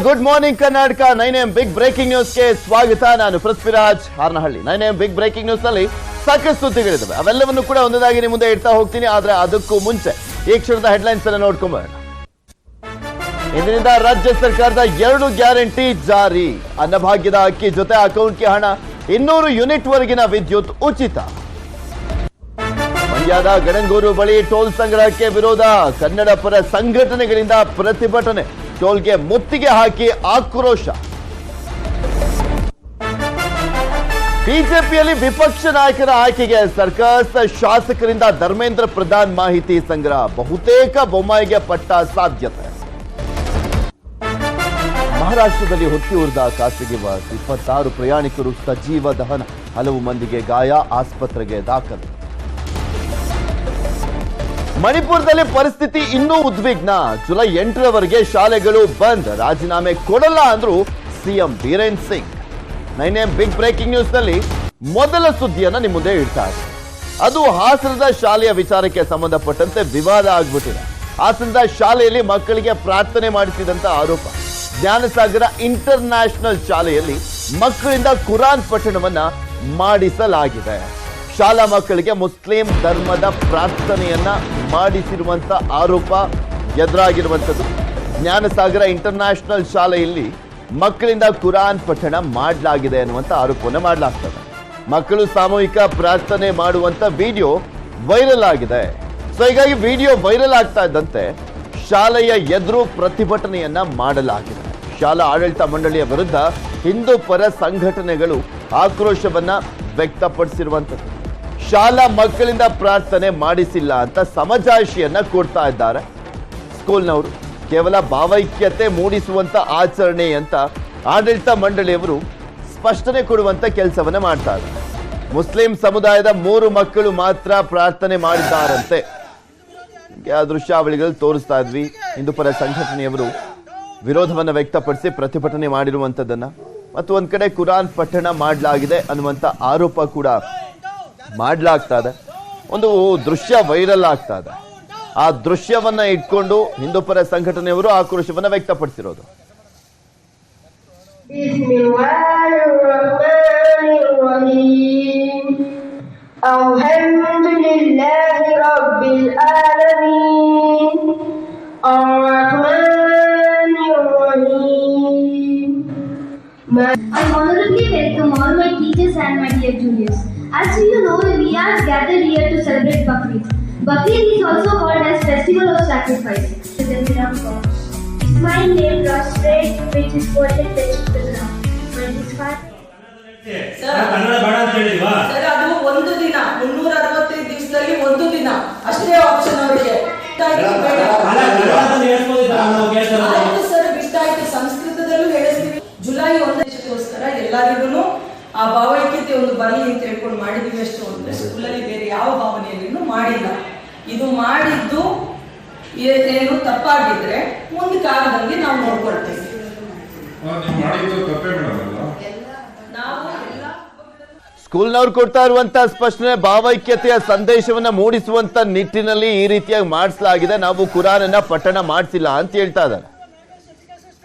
Good morning Karnataka 9am big breaking ನ್ಯೂಸ್ಗೆ ಸ್ವಾಗತ. ನಾನು Prithviraj Haranahalli. 9am big breaking news ನಲ್ಲಿ ಸಾಕಷ್ಟು ಸುದ್ದಿಗಳಿದ್ದಾವೆ, ಅವೆಲ್ಲವನ್ನು ಕೂಡ ಒಂದೊಂದಾಗಿ ನಿಮ್ಮ ಮುಂದೆ ಇಡ್ತಾ ಹೋಗ್ತೀನಿ. ಆದ್ರೆ ಅದಕ್ಕೂ ಮುಂಚೆ ಈ ಕ್ಷಣದ ಹೆಡ್ಲೈನ್ಸ್ ಅನ್ನು ನೋಡ್ಕೊಂಬರೋಣ. ಇಂದಿನಿಂದ ರಾಜ್ಯ ಸರ್ಕಾರದ 2 ಗ್ಯಾರಂಟಿ ಜಾರಿ. ಅನ್ನಭಾಗ್ಯದ ಅಕ್ಕಿ ಜೊತೆ ಅಕೌಂಟ್ಗೆ ಹಣ, 200 ಯೂನಿಟ್ ವರೆಗಿನ ವಿದ್ಯುತ್ ಉಚಿತ. ಮಂಡ್ಯದ ಗಣಂಗೂರು ಬಳಿ ಟೋಲ್ ಸಂಗ್ರಹಕ್ಕೆ ವಿರೋಧ. ಕನ್ನಡ ಪರ ಸಂಘಟನೆಗಳಿಂದ ಪ್ರತಿಭಟನೆ. ಟೋಲ್ಗೆ ಮುತ್ತಿಗೆ ಹಾಕಿ ಆಕ್ರೋಶ. ಬಿಜೆಪಿಯಲ್ಲಿ ವಿಪಕ್ಷ ನಾಯಕರ ಆಯ್ಕೆಗೆ ಸರ್ಕಸ್. ಶಾಸಕರಿಂದ ಧರ್ಮೇಂದ್ರ ಪ್ರಧಾನ್ ಮಾಹಿತಿ ಸಂಗ್ರಹ. ಬಹುತೇಕ ಬೊಮ್ಮಾಯಿಗೆ ಪಟ್ಟ ಸಾಧ್ಯತೆ. ಮಹಾರಾಷ್ಟ್ರದಲ್ಲಿ ಹೊತ್ತಿ ಉರಿದ ಖಾಸಗಿ ಬಸ್, 26 ಪ್ರಯಾಣಿಕರು ಸಜೀವ ದಹನ, ಹಲವು ಮಂದಿಗೆ ಗಾಯ, ಆಸ್ಪತ್ರೆಗೆ ದಾಖಲು. ಮಣಿಪುರದಲ್ಲಿ ಪರಿಸ್ಥಿತಿ ಇನ್ನೂ ಉದ್ವಿಗ್ನ. ಜುಲೈ 8ರವರೆಗೆ ಶಾಲೆಗಳು ಬಂದ್. ರಾಜೀನಾಮೆ ಕೊಡಲ್ಲ ಅಂದ್ರು CM Biren Singh. 9am big breaking news ನಲ್ಲಿ ಮೊದಲ ಸುದ್ದಿಯನ್ನ ನಿಮ್ಮ ಮುಂದೆ ಇಡ್ತಾರೆ. ಅದು ಹಾಸನದ ಶಾಲೆಯ ವಿಚಾರಕ್ಕೆ ಸಂಬಂಧಪಟ್ಟಂತೆ ವಿವಾದ ಆಗ್ಬಿಟ್ಟಿದೆ. ಹಾಸನದ ಶಾಲೆಯಲ್ಲಿ ಮಕ್ಕಳಿಗೆ ಪ್ರಾರ್ಥನೆ ಮಾಡಿಸಿದಂತ ಆರೋಪ. ಜ್ಞಾನಸಾಗರ ಇಂಟರ್ ನ್ಯಾಷನಲ್ ಶಾಲೆಯಲ್ಲಿ ಮಕ್ಕಳಿಂದ ಕುರಾನ್ ಪಠಣವನ್ನ ಮಾಡಿಸಲಾಗಿದೆ. ಶಾಲಾ ಮಕ್ಕಳಿಗೆ ಮುಸ್ಲಿಂ ಧರ್ಮದ ಪ್ರಾರ್ಥನೆಯನ್ನ ಮಾಡಿಸಿರುವಂತ ಆರೋಪ ಎದುರಾಗಿರುವಂಥದ್ದು. ಜ್ಞಾನಸಾಗರ ಇಂಟರ್ ನ್ಯಾಷನಲ್ ಶಾಲೆಯಲ್ಲಿ ಮಕ್ಕಳಿಂದ ಕುರಾನ್ ಪಠಣ ಮಾಡಲಾಗಿದೆ ಅನ್ನುವಂಥ ಆರೋಪವನ್ನು ಮಾಡಲಾಗ್ತದೆ. ಮಕ್ಕಳು ಸಾಮೂಹಿಕ ಪ್ರಾರ್ಥನೆ ಮಾಡುವಂತ ವಿಡಿಯೋ ವೈರಲ್ ಆಗಿದೆ. ಸೊ ಹೀಗಾಗಿ ವಿಡಿಯೋ ವೈರಲ್ ಆಗ್ತಾ ಇದ್ದಂತೆ ಶಾಲೆಯ ಎದುರು ಪ್ರತಿಭಟನೆಯನ್ನ ಮಾಡಲಾಗಿದೆ. ಶಾಲಾ ಆಡಳಿತ ಮಂಡಳಿಯ ವಿರುದ್ಧ ಹಿಂದೂ ಪರ ಸಂಘಟನೆಗಳು ಆಕ್ರೋಶವನ್ನ ವ್ಯಕ್ತಪಡಿಸಿರುವಂಥದ್ದು. ಶಾಲಾ ಮಕ್ಕಳಿಂದ ಪ್ರಾರ್ಥನೆ ಮಾಡಿಸಿಲ್ಲ ಅಂತ ಸಮಜಾಯಿಷಿಯನ್ನ ಕೊಡ್ತಾ ಇದ್ದಾರೆ ಸ್ಕೂಲ್ನವರು. ಕೇವಲ ಭಾವೈಕ್ಯತೆ ಮೂಡಿಸುವಂತ ಆಚರಣೆ ಅಂತ ಆಡಳಿತ ಮಂಡಳಿಯವರು ಸ್ಪಷ್ಟನೆ ಕೊಡುವಂತ ಕೆಲಸವನ್ನ ಮಾಡ್ತಾ ಇದ್ದಾರೆ. ಮುಸ್ಲಿಂ ಸಮುದಾಯದ 3 ಮಕ್ಕಳು ಮಾತ್ರ ಪ್ರಾರ್ಥನೆ ಮಾಡಿದ್ದಾರಂತೆ. ಆ ದೃಶ್ಯಾವಳಿಗಳು ತೋರಿಸ್ತಾ ಇದ್ವಿ. ಹಿಂದೂ ಪರ ಸಂಘಟನೆಯವರು ವಿರೋಧವನ್ನ ವ್ಯಕ್ತಪಡಿಸಿ ಪ್ರತಿಭಟನೆ ಮಾಡಿರುವಂತದ್ದನ್ನ, ಮತ್ತು ಒಂದ್ ಕಡೆ ಕುರಾನ್ ಪಠಣ ಮಾಡಲಾಗಿದೆ ಅನ್ನುವಂತ ಆರೋಪ ಕೂಡ ಮಾಡಲಾಗ್ತಾ ಇದೆ. ಒಂದು ದೃಶ್ಯ ವೈರಲ್ ಆಗ್ತಾ ಇದೆ. ಆ ದೃಶ್ಯವನ್ನ ಇಟ್ಕೊಂಡು ಹಿಂದೂ ಪರ ಸಂಘಟನೆಯವರು ಆಕ್ರೋಶವನ್ನ ವ್ಯಕ್ತಪಡಿಸಿರೋದು. I honorably welcome all my teachers and my dear juniors. As you know, we are gathered here to celebrate Bakrid. Bakrid is also called as Festival of Sacrifice. My name was Ray, which is quoted the ground. Sir ಅದು ಒಂದು ದಿನ 365 ದಿವಸದಲ್ಲಿ ಒಂದು ದಿನ ಅಷ್ಟೇ option ಅವರಿಗೆ. Sir ಬಿಟ್ಟಾಯ್ತು. ಸಂಸ್ಕೃತದಲ್ಲೂ ಹೇಳಿಸ್ತೀವಿ. July 1ಗೋಸ್ಕರ ಎಲ್ಲರಿಗೂ ಆ ಭಾವೈಕ್ಯತೆ ಒಂದು ಬರಲಿ ಅಂತ ಹೇಳ್ಕೊಂಡು ಮಾಡಿದೀವಿ. ಅಷ್ಟು ಅಂದ್ರೆ ಸ್ಕೂಲಲ್ಲಿ ಬೇರೆ ಯಾವ ಭಾವನೆಯಲ್ಲೂ ಮಾಡಿಲ್ಲ. ಇದು ಮಾಡಿದ್ದು ಏನು ತಪ್ಪಾಗಿದ್ರೆ ಮುಂದೆ ಕಾಲದಲ್ಲಿ ನಾವು ನೋಡ್ಕೊಳ್ತೇವೆ. ಸ್ಕೂಲ್ನವ್ರು ಕೊಡ್ತಾ ಇರುವಂತ ಸ್ಪಷ್ಟನೆ, ಭಾವೈಕ್ಯತೆಯ ಸಂದೇಶವನ್ನ ಮೂಡಿಸುವಂತ ನಿಟ್ಟಿನಲ್ಲಿ ಈ ರೀತಿಯಾಗಿ ಮಾಡಿಸಲಾಗಿದೆ. ನಾವು ಕುರಾನನ್ನ ಪಠಣ ಮಾಡಿಸಿಲ್ಲ ಅಂತ ಹೇಳ್ತಾ ಇದ್ದಾರೆ.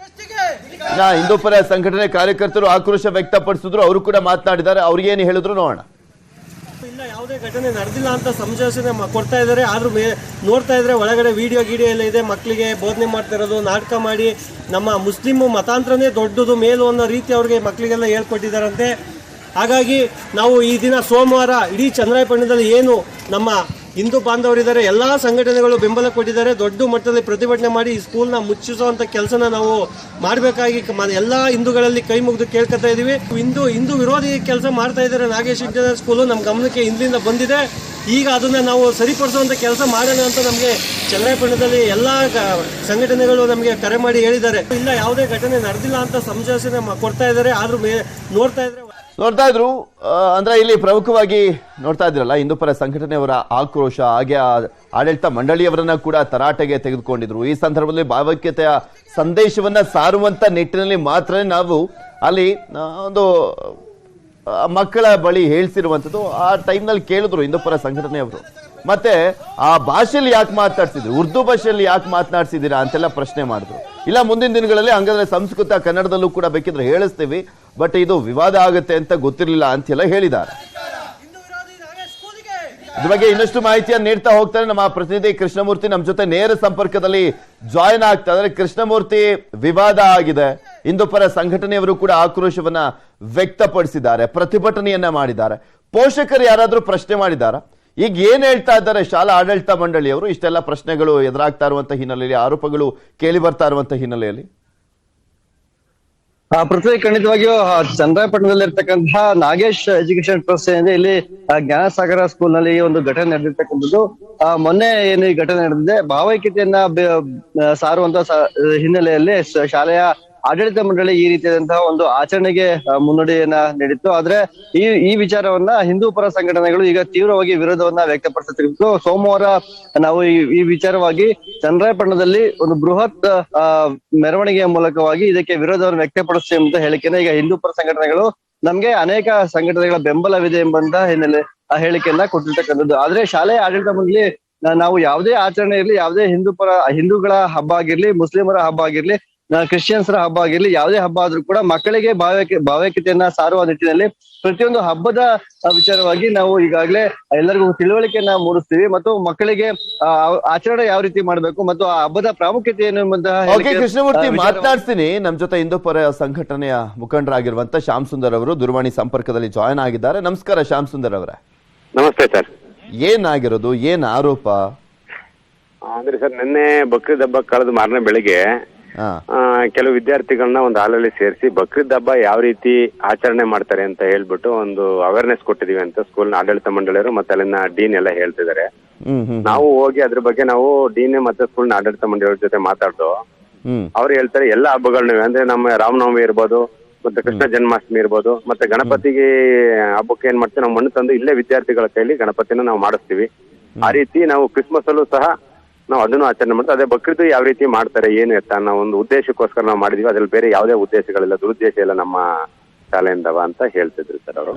ಹಿಂದೂ ಪರ ಸಂಘಟನೆ ಕಾರ್ಯಕರ್ತರು ಆಕ್ರೋಶ ವ್ಯಕ್ತಪಡಿಸಿದ್ರು. ಅವರು ಕೂಡ ಮಾತನಾಡಿದ್ದಾರೆ. ಅವ್ರಿಗೇನು ಹೇಳಿದ್ರು ನೋಡೋಣ. ಇಲ್ಲ, ಯಾವುದೇ ಘಟನೆ ನಡೆದಿಲ್ಲ ಅಂತ ಸಂಶೋಧನೆ ಕೊಡ್ತಾ ಇದ್ದಾರೆ. ಆದ್ರೂ ನೋಡ್ತಾ ಇದ್ರೆ ಒಳಗಡೆ ವಿಡಿಯೋ ಎಲ್ಲ ಇದೆ. ಮಕ್ಕಳಿಗೆ ಬೋಧನೆ ಮಾಡ್ತಾ ಇರೋದು, ನಾಟಕ ಮಾಡಿ ನಮ್ಮ ಮುಸ್ಲಿಂ ಮತಾಂತರನೇ ದೊಡ್ಡದು ಮೇಲು ಅನ್ನೋ ರೀತಿ ಅವ್ರಿಗೆ ಮಕ್ಕಳಿಗೆಲ್ಲ ಹೇಳ್ಕೊಟ್ಟಿದ್ದಾರಂತೆ. ಹಾಗಾಗಿ ನಾವು ಈ ದಿನ ಸೋಮವಾರ ಇಡೀ ಚನ್ನರಾಯಪಟ್ಟಣದಲ್ಲಿ ಏನು ನಮ್ಮ ಹಿಂದೂ ಬಾಂಧವರಿದ್ದಾರೆ, ಎಲ್ಲ ಸಂಘಟನೆಗಳು ಬೆಂಬಲ ಕೊಟ್ಟಿದ್ದಾರೆ. ದೊಡ್ಡ ಮಟ್ಟದಲ್ಲಿ ಪ್ರತಿಭಟನೆ ಮಾಡಿ ಈ ಸ್ಕೂಲ್ನ ಮುಚ್ಚಿಸುವಂಥ ಕೆಲಸನ ನಾವು ಮಾಡಬೇಕಾಗಿ ಎಲ್ಲ ಹಿಂದೂಗಳಲ್ಲಿ ಕೈ ಮುಗಿದು ಕೇಳ್ಕೊತಾ ಇದ್ದೀವಿ. ಹಿಂದೂ ವಿರೋಧಿ ಕೆಲಸ ಮಾಡ್ತಾ ಇದ್ದಾರೆ ನಾಗೇಶ್ ಇಂಟರ್ನ್ಯಾಷನಲ್ ಸ್ಕೂಲು. ನಮ್ಮ ಗಮನಕ್ಕೆ ಹಿಂದಿನಿಂದ ಬಂದಿದೆ. ಈಗ ಅದನ್ನ ನಾವು ಸರಿಪಡಿಸುವಂಥ ಕೆಲಸ ಮಾಡೋಣ ಅಂತ ನಮಗೆ ಚನ್ನರಾಯಪಟ್ಟಣದಲ್ಲಿ ಎಲ್ಲ ಸಂಘಟನೆಗಳು ನಮಗೆ ಕರೆ ಮಾಡಿ ಹೇಳಿದ್ದಾರೆ. ಇಲ್ಲ, ಯಾವುದೇ ಘಟನೆ ನಡೆದಿಲ್ಲ ಅಂತ ಸಂಶೋಧನೆ ಕೊಡ್ತಾ ಇದ್ದಾರೆ. ಆದ್ರೂ ನೋಡ್ತಾ ಇದ್ರು. ಅಂದ್ರೆ ಇಲ್ಲಿ ಪ್ರಮುಖವಾಗಿ ನೋಡ್ತಾ ಇದ್ರಲ್ಲ, ಹಿಂದೂ ಪರ ಸಂಘಟನೆಯವರ ಆಕ್ರೋಶ, ಹಾಗೆ ಆಡಳಿತ ಮಂಡಳಿಯವರನ್ನ ಕೂಡ ತರಾಟೆಗೆ ತೆಗೆದುಕೊಂಡಿದ್ರು. ಈ ಸಂದರ್ಭದಲ್ಲಿ ಭಾವೈಕ್ಯತೆಯ ಸಂದೇಶವನ್ನ ಸಾರುವಂತ ನಿಟ್ಟಿನಲ್ಲಿ ಮಾತ್ರ ನಾವು ಅಲ್ಲಿ ಒಂದು ಮಕ್ಕಳ ಬಳಿ ಹೇಳ್ಸಿರುವಂಥದ್ದು. ಆ ಟೈಮ್ನಲ್ಲಿ ಕೇಳಿದ್ರು ಹಿಂದೂ ಪರ ಸಂಘಟನೆಯವರು. ಮತ್ತೆ ಆ ಭಾಷೆಯಲ್ಲಿ ಯಾಕೆ ಮಾತನಾಡ್ಸಿದ್ರು, ಉರ್ದು ಭಾಷೆಯಲ್ಲಿ ಯಾಕೆ ಮಾತನಾಡ್ಸಿದ್ದೀರಾ ಅಂತೆಲ್ಲ ಪ್ರಶ್ನೆ ಮಾಡಿದ್ರು. ಇಲ್ಲ ಮುಂದಿನ ದಿನಗಳಲ್ಲಿ ಹಂಗಾದ್ರೆ ಸಂಸ್ಕೃತ ಕನ್ನಡದಲ್ಲೂ ಕೂಡ ಬೇಕಿದ್ರೆ ಹೇಳಿಸ್ತೀವಿ, ಬಟ್ ಇದು ವಿವಾದ ಆಗುತ್ತೆ ಅಂತ ಗೊತ್ತಿರಲಿಲ್ಲ ಅಂತೆಲ್ಲ ಹೇಳಿದ್ದಾರೆ. ಇದ್ರ ಬಗ್ಗೆ ಇನ್ನಷ್ಟು ಮಾಹಿತಿಯನ್ನು ನೀಡ್ತಾ ಹೋಗ್ತಾರೆ ನಮ್ಮ ಪ್ರತಿನಿಧಿ ಕೃಷ್ಣಮೂರ್ತಿ ನಮ್ಮ ಜೊತೆ ನೇರ ಸಂಪರ್ಕದಲ್ಲಿ ಜಾಯಿನ್ ಆಗ್ತಾ ಇದ್ದಾರೆ. ಕೃಷ್ಣಮೂರ್ತಿ, ವಿವಾದ ಆಗಿದೆ, ಹಿಂದೂಪರ ಸಂಘಟನೆಯವರು ಕೂಡ ಆಕ್ರೋಶವನ್ನ ವ್ಯಕ್ತಪಡಿಸಿದ್ದಾರೆ, ಪ್ರತಿಭಟನೆಯನ್ನ ಮಾಡಿದ್ದಾರೆ. ಪೋಷಕರು ಯಾರಾದ್ರೂ ಪ್ರಶ್ನೆ ಮಾಡಿದಾರ? ಈಗ ಏನ್ ಹೇಳ್ತಾ ಇದ್ದಾರೆ ಶಾಲಾ ಆಡಳಿತ ಮಂಡಳಿಯವರು? ಇಷ್ಟೆಲ್ಲ ಪ್ರಶ್ನೆಗಳು ಎದುರಾಗ್ತಾ ಇರುವಂತಹ ಹಿನ್ನೆಲೆಯಲ್ಲಿ, ಆರೋಪಗಳು ಕೇಳಿ ಬರ್ತಾ ಇರುವಂತಹ ಹಿನ್ನೆಲೆಯಲ್ಲಿ ಪೃಥ್ವಿ, ಖಂಡಿತವಾಗಿಯೂ ಚಂದ್ರಾಯಪಟ್ಟಣದಲ್ಲಿ ಇರ್ತಕ್ಕಂತಹ ನಾಗೇಶ್ ಎಜುಕೇಶನ್ ಟ್ರಸ್ಟ್ ಏನಿದೆ, ಇಲ್ಲಿ ಜ್ಞಾನಸಾಗರ ಸ್ಕೂಲ್ ನಲ್ಲಿ ಈ ಒಂದು ಘಟನೆ ನಡೆದಿರ್ತಕ್ಕಂಥದ್ದು. ಮೊನ್ನೆ ಏನು ಈ ಘಟನೆ ನಡೆದಿದೆ, ಭಾವೈಕ್ಯತೆಯನ್ನ ಸಾರುವಂತ ಹಿನ್ನೆಲೆಯಲ್ಲಿ ಶಾಲೆಯ ಆಡಳಿತ ಮಂಡಳಿ ಈ ರೀತಿಯಾದಂತಹ ಒಂದು ಆಚರಣೆಗೆ ಮುನ್ನುಡಿಯನ್ನ ನೀಡಿತ್ತು. ಆದ್ರೆ ಈ ವಿಚಾರವನ್ನ ಹಿಂದೂ ಪರ ಸಂಘಟನೆಗಳು ಈಗ ತೀವ್ರವಾಗಿ ವಿರೋಧವನ್ನ ವ್ಯಕ್ತಪಡಿಸುತ್ತಿದ್ದು, ಸೋಮವಾರ ನಾವು ಈ ವಿಚಾರವಾಗಿ ಚಂದ್ರಾಯಪಟ್ಟಣದಲ್ಲಿ ಒಂದು ಬೃಹತ್ ಮೆರವಣಿಗೆಯ ಮೂಲಕವಾಗಿ ಇದಕ್ಕೆ ವಿರೋಧವನ್ನು ವ್ಯಕ್ತಪಡಿಸ್ತೀವಿ ಅಂತ ಹೇಳಿಕೆನ ಈಗ ಹಿಂದೂ ಪರ ಸಂಘಟನೆಗಳು ನಮ್ಗೆ ಅನೇಕ ಸಂಘಟನೆಗಳ ಬೆಂಬಲವಿದೆ ಎಂಬಂತ ಹಿನ್ನೆಲೆ ಆ ಹೇಳಿಕೆಯನ್ನ ಕೊಟ್ಟಿರ್ತಕ್ಕಂಥದ್ದು. ಆದ್ರೆ ಶಾಲೆಯ ಆಡಳಿತ ಮಂಡಳಿ ನಾವು ಯಾವುದೇ ಆಚರಣೆ ಇರ್ಲಿ, ಯಾವುದೇ ಹಿಂದೂಗಳ ಹಬ್ಬ ಆಗಿರ್ಲಿ, ಮುಸ್ಲಿಮರ ಹಬ್ಬ ಆಗಿರ್ಲಿ, ಕ್ರಿಶ್ಚಿಯನ್ಸ್ರ ಹಬ್ಬ ಆಗಿರ್ಲಿ, ಯಾವುದೇ ಹಬ್ಬ ಆದ್ರೂ ಕೂಡ ಮಕ್ಕಳಿಗೆ ಭಾವೈಕ್ಯತೆಯನ್ನ ಸಾರುವ ನಿಟ್ಟಿನಲ್ಲಿ ಪ್ರತಿಯೊಂದು ಹಬ್ಬದ ವಿಚಾರವಾಗಿ ನಾವು ಈಗಾಗಲೇ ಎಲ್ಲರಿಗೂ ತಿಳುವಳಿಕೆಯನ್ನ ಮೂಡಿಸ್ತೀವಿ ಮತ್ತು ಮಕ್ಕಳಿಗೆ ಆಚರಣೆ ಯಾವ ರೀತಿ ಮಾಡಬೇಕು ಮತ್ತು ಆ ಹಬ್ಬದ ಪ್ರಾಮುಖ್ಯತೆ ಏನು ಎಂಬಂತಹ. ಕೃಷ್ಣಮೂರ್ತಿ, ಮಾತನಾಡ್ತೀನಿ. ನಮ್ ಜೊತೆ ಹಿಂದೂ ಪರ ಸಂಘಟನೆಯ ಮುಖಂಡರಾಗಿರುವಂತ ಶ್ಯಾಮ್ ಸುಂದರ್ ಅವರು ದೂರವಾಣಿ ಸಂಪರ್ಕದಲ್ಲಿ ಜಾಯಿನ್ ಆಗಿದ್ದಾರೆ. ನಮಸ್ಕಾರ ಶ್ಯಾಮ್ ಸುಂದರ್ ಅವರೇ. ನಮಸ್ತೆ ಸರ್. ಏನಾಗಿರೋದು, ಏನ್ ಆರೋಪ? ಅಂದ್ರೆ ಸರ್, ನಿನ್ನೆ ಬಕ್ರೀದ್ ಹಬ್ಬ ಕಳೆದ ಮಾರನೇ ಬೆಳಿಗ್ಗೆ ಕೆಲವು ವಿದ್ಯಾರ್ಥಿಗಳನ್ನ ಒಂದು ಹಾಲಲ್ಲಿ ಸೇರಿಸಿ ಬಕ್ರೀದ್ ಹಬ್ಬ ಯಾವ ರೀತಿ ಆಚರಣೆ ಮಾಡ್ತಾರೆ ಅಂತ ಹೇಳ್ಬಿಟ್ಟು ಒಂದು ಅವೇರ್ನೆಸ್ ಕೊಟ್ಟಿದೀವಿ ಅಂತ ಸ್ಕೂಲ್ನ ಆಡಳಿತ ಮಂಡಳಿಯವರು ಮತ್ತೆ ಅಲ್ಲಿನ ಡೀನ್ ಎಲ್ಲ ಹೇಳ್ತಿದ್ದಾರೆ. ನಾವು ಹೋಗಿ ಅದ್ರ ಬಗ್ಗೆ ನಾವು ಡೀನ್ ಮತ್ತೆ ಸ್ಕೂಲ್ನ ಆಡಳಿತ ಮಂಡಳಿಯವ್ರ ಜೊತೆ ಮಾತಾಡ್ದು ಅವ್ರು ಹೇಳ್ತಾರೆ ಎಲ್ಲ ಹಬ್ಬಗಳನ್ನ, ಅಂದ್ರೆ ನಮ್ಮ ರಾಮನವಮಿ ಇರ್ಬೋದು, ಮತ್ತೆ ಕೃಷ್ಣ ಜನ್ಮಾಷ್ಟಮಿ ಇರ್ಬೋದು, ಮತ್ತೆ ಗಣಪತಿಗೆ ಹಬ್ಬಕ್ಕೆ ಏನ್ ಮಾಡ್ತೀವಿ, ನಾವು ಮಣ್ಣು ತಂದು ಇಲ್ಲೇ ವಿದ್ಯಾರ್ಥಿಗಳ ಕೈಲಿ ಗಣಪತಿನ ನಾವು ಮಾಡಿಸ್ತೀವಿ. ಆ ರೀತಿ ನಾವು ಕ್ರಿಸ್ಮಸ್ ಅಲ್ಲೂ ಸಹ ನಾವು ಅದನ್ನು ಆಚರಣೆ ಮಾಡ್ತೀವಿ. ಅದೇ ಬಕ್ರೀದ್ ಯಾವ ರೀತಿ ಮಾಡ್ತಾರೆ ಏನು ಎತ್ತ ಅನ್ನೋ ಒಂದು ಉದ್ದೇಶಕ್ಕೋಸ್ಕರ ನಾವು ಮಾಡಿದೀವಿ. ಅದ್ರಲ್ಲಿ ಬೇರೆ ಯಾವುದೇ ಉದ್ದೇಶಗಳಿಲ್ಲ, ದುರುದ್ದೇಶ ಇಲ್ಲ ನಮ್ಮ ಶಾಲೆಯಿಂದವ ಅಂತ ಹೇಳ್ತಿದ್ರು ಸರ್ ಅವರು.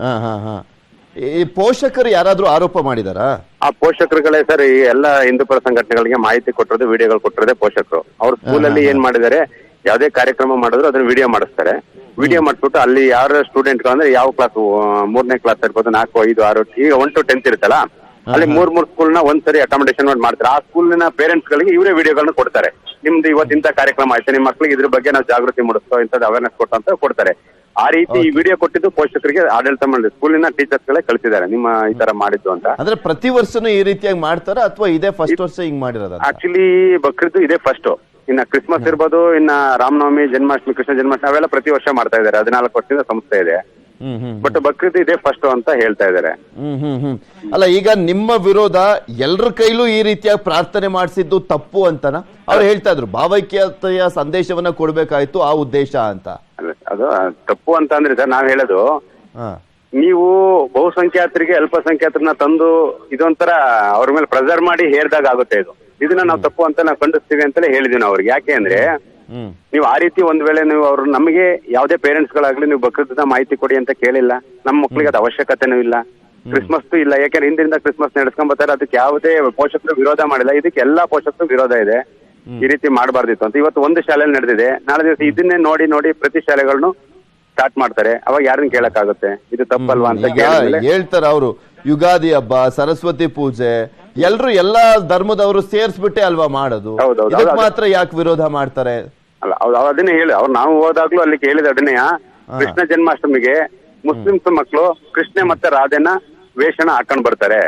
ಈ ಪೋಷಕರು ಯಾರಾದ್ರೂ ಆರೋಪ ಮಾಡಿದಾರಾ? ಆ ಪೋಷಕರುಗಳೇ ಸರ್, ಈ ಎಲ್ಲ ಹಿಂದೂ ಪರ ಸಂಘಟನೆಗಳಿಗೆ ಮಾಹಿತಿ ಕೊಟ್ಟಿರೋದು, ವಿಡಿಯೋಗಳು ಕೊಟ್ಟಿರೋದೇ ಪೋಷಕರು. ಅವ್ರ ಸ್ಕೂಲಲ್ಲಿ ಏನ್ ಮಾಡಿದ್ದಾರೆ, ಯಾವುದೇ ಕಾರ್ಯಕ್ರಮ ಮಾಡಿದ್ರು ಅದನ್ನ ವಿಡಿಯೋ ಮಾಡಿಸ್ತಾರೆ. ವಿಡಿಯೋ ಮಾಡಿಸ್ಬಿಟ್ಟು ಅಲ್ಲಿ ಯಾರ ಸ್ಟೂಡೆಂಟ್ಗಳು ಅಂದ್ರೆ ಯಾವ ಕ್ಲಾಸ್, 3ನೇ ಕ್ಲಾಸ್ ಇರ್ಬೋದು, 4, 5, 6, ಈಗ 1 to 10th ಇರುತ್ತಲ್ಲ, ಅಲ್ಲಿ 3 ಸ್ಕೂಲ್ನ ಒಂದ್ಸರಿ ಅಕಾಮಿಡೇಷನ್ ಮಾಡಿ ಮಾಡ್ತಾರೆ. ಆ ಸ್ಕೂಲಿನ ಪೇರೆಂಟ್ಸ್ ಗಳಿಗೆ ಇವರೇ ವಿಡಿಯೋಗಳನ್ನ ಕೊಡ್ತಾರೆ. ನಿಮ್ದು ಇವತ್ತು ಇಂಥ ಕಾರ್ಯಕ್ರಮ ಆಯ್ತು, ನಿಮ್ಮ ಮಕ್ಕಳಿಗೆ ಇದ್ರ ಬಗ್ಗೆ ನಾವು ಜಾಗೃತಿ ಮೂಡಿಸ್ತೋ, ಇಂಥದ್ದು ಅವೇರ್ನೆಸ್ ಕೊಟ್ಟು ಅಂತ ಕೊಡ್ತಾರೆ. ಆ ರೀತಿ ಈ ವಿಡಿಯೋ ಕೊಟ್ಟಿದ್ದು ಪೋಷಕರಿಗೆ ಆಡಳಿತ ಮಂಡಳಿ ಸ್ಕೂಲಿನ ಟೀಚರ್ಸ್ ಗಳೇ ಕಳಿಸಿದ್ದಾರೆ, ನಿಮ್ಮ ಈ ತರ ಮಾಡಿದ್ದು ಅಂತ. ಅಂದ್ರೆ ಪ್ರತಿ ವರ್ಷನೂ ಈ ರೀತಿಯಾಗಿ ಮಾಡ್ತಾರ ಅಥವಾ ಇದೇ ಫಸ್ಟ್ ವರ್ಷ ಹಿಂಗ್ ಮಾಡಿರೋದ? ಆಕ್ಚುಲಿ ಬಕ್ರೀದ್ ಇದೇ ಫಸ್ಟ್. ಇನ್ನ ಕ್ರಿಸ್ಮಸ್ ಇರ್ಬೋದು, ಇನ್ನ ರಾಮನವಮಿ, ಜನ್ಮಾಷ್ಟಮಿ, ಕೃಷ್ಣ ಜನ್ಮಾಷ್ಟಮಿ ಅವೆಲ್ಲ ಪ್ರತಿ ವರ್ಷ ಮಾಡ್ತಾ ಇದ್ದಾರೆ. 14 ವರ್ಷದಿಂದ ಸಂಸ್ಥೆ ಇದೆ. ಬಟ್ ಬಕ್ರೀದ್ ಇದೇ ಫಸ್ಟ್ ಅಂತ ಹೇಳ್ತಾ ಇದ್ದಾರೆ. ಅಲ್ಲ, ಈಗ ನಿಮ್ಮ ವಿರೋಧ ಎಲ್ಲರ ಕೈಲೂ ಈ ರೀತಿಯಾಗಿ ಪ್ರಾರ್ಥನೆ ಮಾಡಿಸಿದ್ದು ತಪ್ಪು ಅಂತನ ಅವ್ರು ಹೇಳ್ತಾ ಇದ್ರು. ಭಾವೈಕ್ಯತೆಯ ಸಂದೇಶವನ್ನ ಕೊಡ್ಬೇಕಾಯ್ತು, ಆ ಉದ್ದೇಶ ಅಂತ. ಅದು ತಪ್ಪು ಅಂತ ಅಂದ್ರೆ ಸರ್, ನಾವ್ ಹೇಳೋದು, ನೀವು ಬಹುಸಂಖ್ಯಾತರಿಗೆ ಅಲ್ಪಸಂಖ್ಯಾತರನ್ನ ತಂದು ಇದೊಂಥರ ಅವ್ರ ಮೇಲೆ ಪ್ರೆಸರ್ ಮಾಡಿ ಹೇರ್ದಾಗ ಆಗುತ್ತೆ. ಇದನ್ನ ನಾವು ತಪ್ಪು ಅಂತ ನಾವು ಖಂಡಿಸ್ತೀವಿ ಅಂತಲೇ ಹೇಳಿದ್ವಿ ನಾವು ಅವ್ರಿಗೆ. ಯಾಕೆ ಅಂದ್ರೆ ನೀವು ಆ ರೀತಿ ಒಂದ್ ವೇಳೆ ನೀವು ಅವ್ರು ನಮಗೆ ಯಾವುದೇ ಪೇರೆಂಟ್ಸ್ ಗಳಾಗ್ಲಿ ನೀವು ಬಕ್ರೀದ್ ಮಾಹಿತಿ ಕೊಡಿ ಅಂತ ಕೇಳಿಲ್ಲ. ನಮ್ಮ ಮಕ್ಳಿಗೆ ಅದು ಅವಶ್ಯಕತೆನೂ ಇಲ್ಲ, ಕ್ರಿಸ್ಮಸ್ ಇಲ್ಲ. ಯಾಕಂದ್ರೆ ಹಿಂದಿನಿಂದ ಕ್ರಿಸ್ಮಸ್ ನಡೆಸ್ಕೊಂಡ್ ಬರ್ತಾರೆ, ಅದಕ್ಕೆ ಯಾವುದೇ ಪೋಷಕರು ವಿರೋಧ ಮಾಡಿಲ್ಲ. ಇದಕ್ಕೆ ಎಲ್ಲಾ ಪೋಷಕರು ವಿರೋಧ ಇದೆ, ಈ ರೀತಿ ಮಾಡಬಾರ್ದಿತ್ತು ಅಂತ. ಇವತ್ತು ಒಂದು ಶಾಲೆಯಲ್ಲಿ ನಡೆದಿದೆ, ನಾಳೆ ದಿವಸ ಇದನ್ನೇ ನೋಡಿ ನೋಡಿ ಪ್ರತಿ ಶಾಲೆಗಳನ್ನು ಸ್ಟಾರ್ಟ್ ಮಾಡ್ತಾರೆ. ಅವಾಗ ಯಾರನ್ನ ಕೇಳಕ್ಕಾಗುತ್ತೆ, ಇದು ತಪ್ಪಲ್ವಾ ಅಂತ ಹೇಳ್ತಾರೆ ಅವರು. ಯುಗಾದಿ ಹಬ್ಬ, ಸರಸ್ವತಿ ಪೂಜೆ, ಎಲ್ರು ಎಲ್ಲಾ ಧರ್ಮದವರು ಸೇರ್ಸ್ಬಿಟ್ಟೆ ಅಲ್ವಾ ಮಾಡೋದು. ಇದಕ್ಕೆ ಮಾತ್ರ ಯಾಕೆ ವಿರೋಧ ಮಾಡ್ತಾರೆ? ಅಲ್ಲ, ಅದನ್ನೇ ಹೇಳಿ ಅವ್ರು. ನಾವು ಹೋದಾಗ್ಲೂ ಅಲ್ಲಿ ಕೇಳಿದ ಅಡನೆಯ ಕೃಷ್ಣ ಜನ್ಮಾಷ್ಟಮಿಗೆ ಮುಸ್ಲಿಮ್ಸ್ ಮಕ್ಕಳು ಕೃಷ್ಣ ಮತ್ತೆ ರಾಧೆನ ವೇಷನ ಹಾಕೊಂಡ್ ಬರ್ತಾರೆ.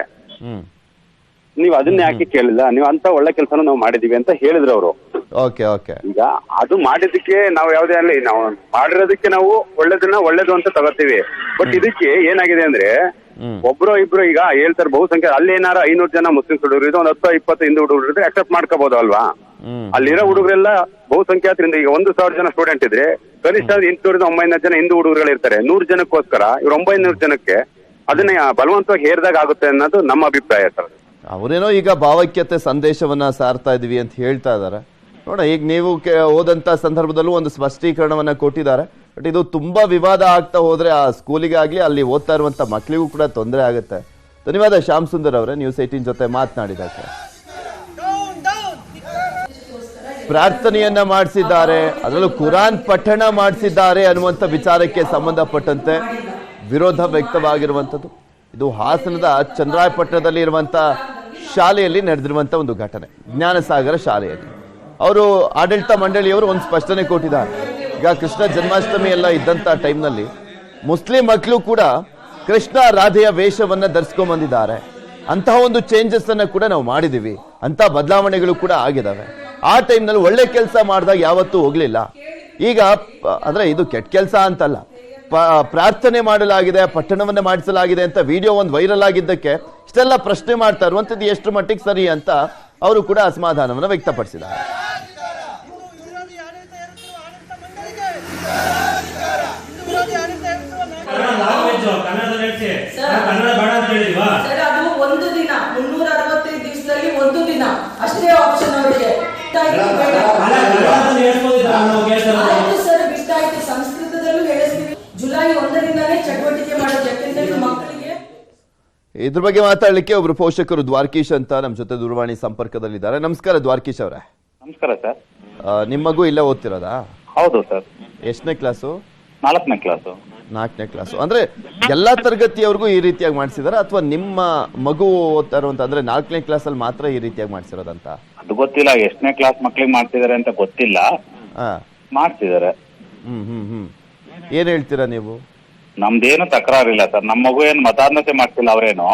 ನೀವ್ ಅದನ್ನೇ ಯಾಕೆ ಕೇಳಿಲ್ಲ? ನೀವು ಅಂತ ಒಳ್ಳೆ ಕೆಲಸನ ನಾವು ಮಾಡಿದೀವಿ ಅಂತ ಹೇಳಿದ್ರು ಅವರು. ಈಗ ಅದು ಮಾಡಿದಕ್ಕೆ ನಾವು ಯಾವುದೇ ಅಲ್ಲಿ ನಾವು ಮಾಡಿರೋದಕ್ಕೆ ನಾವು ಒಳ್ಳೇದು ಅಂತ ತಗೋತೀವಿ. ಬಟ್ ಇದಕ್ಕೆ ಏನಾಗಿದೆ ಅಂದ್ರೆ, ಒಬ್ರು ಇಬ್ರು ಈಗ ಹೇಳ್ತಾರೆ ಬಹುಸಂಖ್ಯೆ, ಅಲ್ಲಿ ಏನಾರ 500 ಜನ ಮುಸ್ಲಿಮ್ಸ್ ಹುಡುಗರು ಇದ್ರೆ, ಒಂದು 10-20 ಹಿಂದೂ ಹುಡುಗರು ಇದ್ರೆ ಅಕ್ಸೆಪ್ಟ್ ಮಾಡ್ಕೋಬಹುದು ಅಲ್ವಾ? ಅಲ್ಲಿರೋ ಹುಡುಗರೆಲ್ಲ ಬಹುಸಂಖ್ಯಾತರಿಂದ ಈಗ 1000 ಜನ ಸ್ಟೂಡೆಂಟ್ ಇದ್ರೆ ಕನಿಷ್ಠ 800-900 ಜನ ಹಿಂದೂ ಹುಡುಗರುಗಳು ಇರ್ತಾರೆ. 100 ಜನಕ್ಕೋಸ್ಕರ ಇವ್ರು 900 ಜನಕ್ಕೆ ಅದನ್ನ ಬಲವಂತವಾಗಿ ಹೇರ್ದಾಗ ಆಗುತ್ತೆ ಅನ್ನೋದು ನಮ್ಮ ಅಭಿಪ್ರಾಯ ಸರ್. ಅವರೇನೋ ಈಗ ಭಾವೈಕ್ಯತೆ ಸಂದೇಶವನ್ನ ಸಾರ್ತಾ ಇದೀವಿ ಅಂತ ಹೇಳ್ತಾ ಇದಾರೆ. ನೋಡ, ಈಗ ನೀವು ಹೋದಂತ ಸಂದರ್ಭದಲ್ಲೂ ಒಂದು ಸ್ಪಷ್ಟೀಕರಣವನ್ನ ಕೊಟ್ಟಿದ್ದಾರೆ. ಬಟ್ ಇದು ತುಂಬಾ ವಿವಾದ ಆಗ್ತಾ ಹೋದ್ರೆ ಆ ಸ್ಕೂಲಿಗಾಗ್ಲಿ, ಅಲ್ಲಿ ಓದ್ತಾ ಇರುವಂತ ಮಕ್ಕಳಿಗೂ ಕೂಡ ತೊಂದರೆ ಆಗುತ್ತೆ. ಧನ್ಯವಾದ ಶ್ಯಾಮ್ ಸುಂದರ್ ಅವರೇ, ನ್ಯೂಸ್ 18 ಜೊತೆ ಮಾತನಾಡಿದಕ್ಕೆ. ಪ್ರಾರ್ಥನೆಯನ್ನ ಮಾಡಿಸಿದ್ದಾರೆ, ಅದರಲ್ಲೂ ಕುರಾನ್ ಪಠಣ ಮಾಡಿಸಿದ್ದಾರೆ ಅನ್ನುವಂಥ ವಿಚಾರಕ್ಕೆ ಸಂಬಂಧಪಟ್ಟಂತೆ ವಿರೋಧ ವ್ಯಕ್ತವಾಗಿರುವಂಥದ್ದು. ಇದು ಹಾಸನದ ಚನ್ನರಾಯಪಟ್ಟಣದಲ್ಲಿ ಇರುವಂಥ ಶಾಲೆಯಲ್ಲಿ ನಡೆದಿರುವಂಥ ಒಂದು ಘಟನೆ. ಜ್ಞಾನಸಾಗರ ಶಾಲೆಯಲ್ಲಿ ಅವರು ಆಡಳಿತ ಮಂಡಳಿಯವರು ಒಂದು ಸ್ಪಷ್ಟನೆ ಕೊಟ್ಟಿದ್ದಾರೆ. ಈಗ ಕೃಷ್ಣ ಜನ್ಮಾಷ್ಟಮಿ ಎಲ್ಲ ಇದ್ದಂಥ ಟೈಮ್ನಲ್ಲಿ ಮುಸ್ಲಿಂ ಮಕ್ಕಳು ಕೂಡ ಕೃಷ್ಣ ರಾಧೆಯ ವೇಷವನ್ನ ಧರಿಸ್ಕೊಂಡ್ ಬಂದಿದ್ದಾರೆ. ಅಂತಹ ಒಂದು ಚೇಂಜಸ್ ಅನ್ನ ಕೂಡ ನಾವು ಮಾಡಿದೀವಿ, ಅಂತ ಬದಲಾವಣೆಗಳು ಕೂಡ ಆಗಿದಾವೆ. ಆ ಟೈಮ್ನಲ್ಲಿ ಒಳ್ಳೆ ಕೆಲಸ ಮಾಡಿದಾಗ ಯಾವತ್ತೂ ಹೋಗ್ಲಿಲ್ಲ. ಈಗ ಅಂದ್ರೆ ಇದು ಕೆಟ್ಟ ಕೆಲಸ ಅಂತಲ್ಲ, ಪ್ರಾರ್ಥನೆ ಮಾಡಲಾಗಿದೆ, ಪಠಣವನ್ನ ಮಾಡಿಸಲಾಗಿದೆ ಅಂತ ವಿಡಿಯೋ ಒಂದು ವೈರಲ್ ಆಗಿದ್ದಕ್ಕೆ ಇಷ್ಟೆಲ್ಲ ಪ್ರಶ್ನೆ ಮಾಡ್ತಾ ಇರುವಂತದ್ದು ಎಷ್ಟು ಮಟ್ಟಿಗೆ ಸರಿ ಅಂತ ಅವರು ಕೂಡ ಅಸಮಾಧಾನವನ್ನು ವ್ಯಕ್ತಪಡಿಸಿದ್ದಾರೆ. ಸರ್, ಅದು ಒಂದು ದಿನ 365 ದಿವಸದಲ್ಲಿ ಒಂದು ದಿನ ಅಷ್ಟೇ ಆಪ್ಷನ್ ಅವರಿಗೆ. ಸರ್, ಇಷ್ಟ ಆಯ್ತು. ಸಂಸ್ಕೃತದಲ್ಲೂ ಹೇಳಿಸ್ತೀವಿ. ಜುಲೈ 1ರಿಂದಲೇ ಚಟುವಟಿಕೆ ಮಾಡೋದು, ಯಾಕೆಂದ್ರೆ ಮಕ್ಕಳಿಗೆ. ಇದ್ರ ಬಗ್ಗೆ ಮಾತಾಡ್ಲಿಕ್ಕೆ ಒಬ್ರು ಪೋಷಕರು ದ್ವಾರಕೀಶ್ ಅಂತ ನಮ್ಮ ಜೊತೆ ದೂರವಾಣಿ ಸಂಪರ್ಕದಲ್ಲಿದ್ದಾರೆ. ನಮಸ್ಕಾರ ದ್ವಾರಕೀಶ್ ಅವರೇ. ನಮಸ್ಕಾರ ಸರ್. ನಿಮ್ಮ ಮಗು ಇಲ್ಲೇ ಓದ್ತಿರೋದಾ? ಹೌದು ಸರ್. ಎಷ್ಟನೇ ಕ್ಲಾಸು? 4ನೇ ಕ್ಲಾಸು. 4ನೇ ಕ್ಲಾಸು. ಅಂದ್ರೆ ಎಲ್ಲಾ ತರಗತಿಯವ್ರಿಗೂ ಈ ರೀತಿಯಾಗಿ ಮಾಡಿಸಿದಾರ ಅಥವಾ ನಿಮ್ಮ ಮಗು ಓದ್ತಾ ಇರುವಂತ ಅಂದ್ರೆ 4ನೇ ಕ್ಲಾಸ್ ಅಲ್ಲಿ ಮಾತ್ರ ಈ ರೀತಿಯಾಗಿ ಮಾಡಿಸಿರೋದಂತ? ಅದು ಗೊತ್ತಿಲ್ಲ, ಎಷ್ಟನೇ ಕ್ಲಾಸ್ ಮಕ್ಳಿಗೆ ಮಾಡ್ತಿದಾರೆ ಅಂತ ಗೊತ್ತಿಲ್ಲ. ಮಾಡ್ತಿದಾರೆ. ಏನ್ ಹೇಳ್ತೀರಾ ನೀವು? ನಮ್ದೇನು ತಕರಾರಿಲ್ಲ ಸರ್. ನಮ್ಮ ಮಗು ಏನು ಮತಾಂಧತೆ ಮಾಡ್ತಿಲ್ಲ ಅವ್ರೇನು.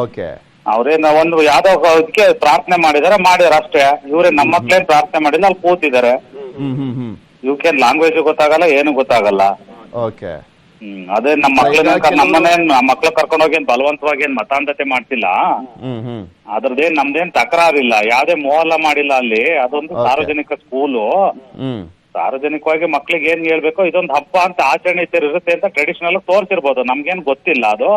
ಓಕೆ. ಅವ್ರೇನ ಒಂದು ಯಾವ್ದೋ ಇದಕ್ಕೆ ಪ್ರಾರ್ಥನೆ ಮಾಡಿದಾರೆ ಅಷ್ಟೇ. ಇವ್ರೇ ನಮ್ಮ ಮಕ್ಳೇನ್ ಪ್ರಾರ್ಥನೆ ಮಾಡಿಲ್ಲ, ಅಲ್ಲಿ ಕೂತಿದ್ದಾರೆ. ಇವಕ್ಕೇನ್ ಲ್ಯಾಂಗ್ವೇಜ್ ಗೊತ್ತಾಗಲ್ಲ, ಏನು ಗೊತ್ತಾಗಲ್ಲ. ಓಕೆ. ಅದೇ ನಮ್ಮ ಮಕ್ಳು ಕರ್ಕೊಂಡೋಗಿ ಏನ್ ಬಲವಂತವಾಗಿ ಏನ್ ಮತಾಂಧತೆ ಮಾಡ್ತಿಲ್ಲ. ಅದ್ರದ್ದೇನ್ ನಮ್ದೇನ್ ತಕರಾರಿಲ್ಲ, ಯಾವ್ದೇ ಮೋಹಲ್ಲ ಮಾಡಿಲ್ಲ ಅಲ್ಲಿ. ಅದೊಂದು ಸಾರ್ವಜನಿಕ ಸ್ಕೂಲು. ಸಾರ್ವಜನಿಕವಾಗಿ ಮಕ್ಳಿಗೆ ಏನ್ ಹೇಳ್ಬೇಕು, ಇದೊಂದು ಹಬ್ಬ ಅಂತ ಆಚರಣೆ ಇರುತ್ತೆ ಅಂತ ಟ್ರೆಡಿಷನಲ್ ತೋರ್ಸಿರ್ಬೋದು, ನಮ್ಗೇನ್ ಗೊತ್ತಿಲ್ಲ. ಅದು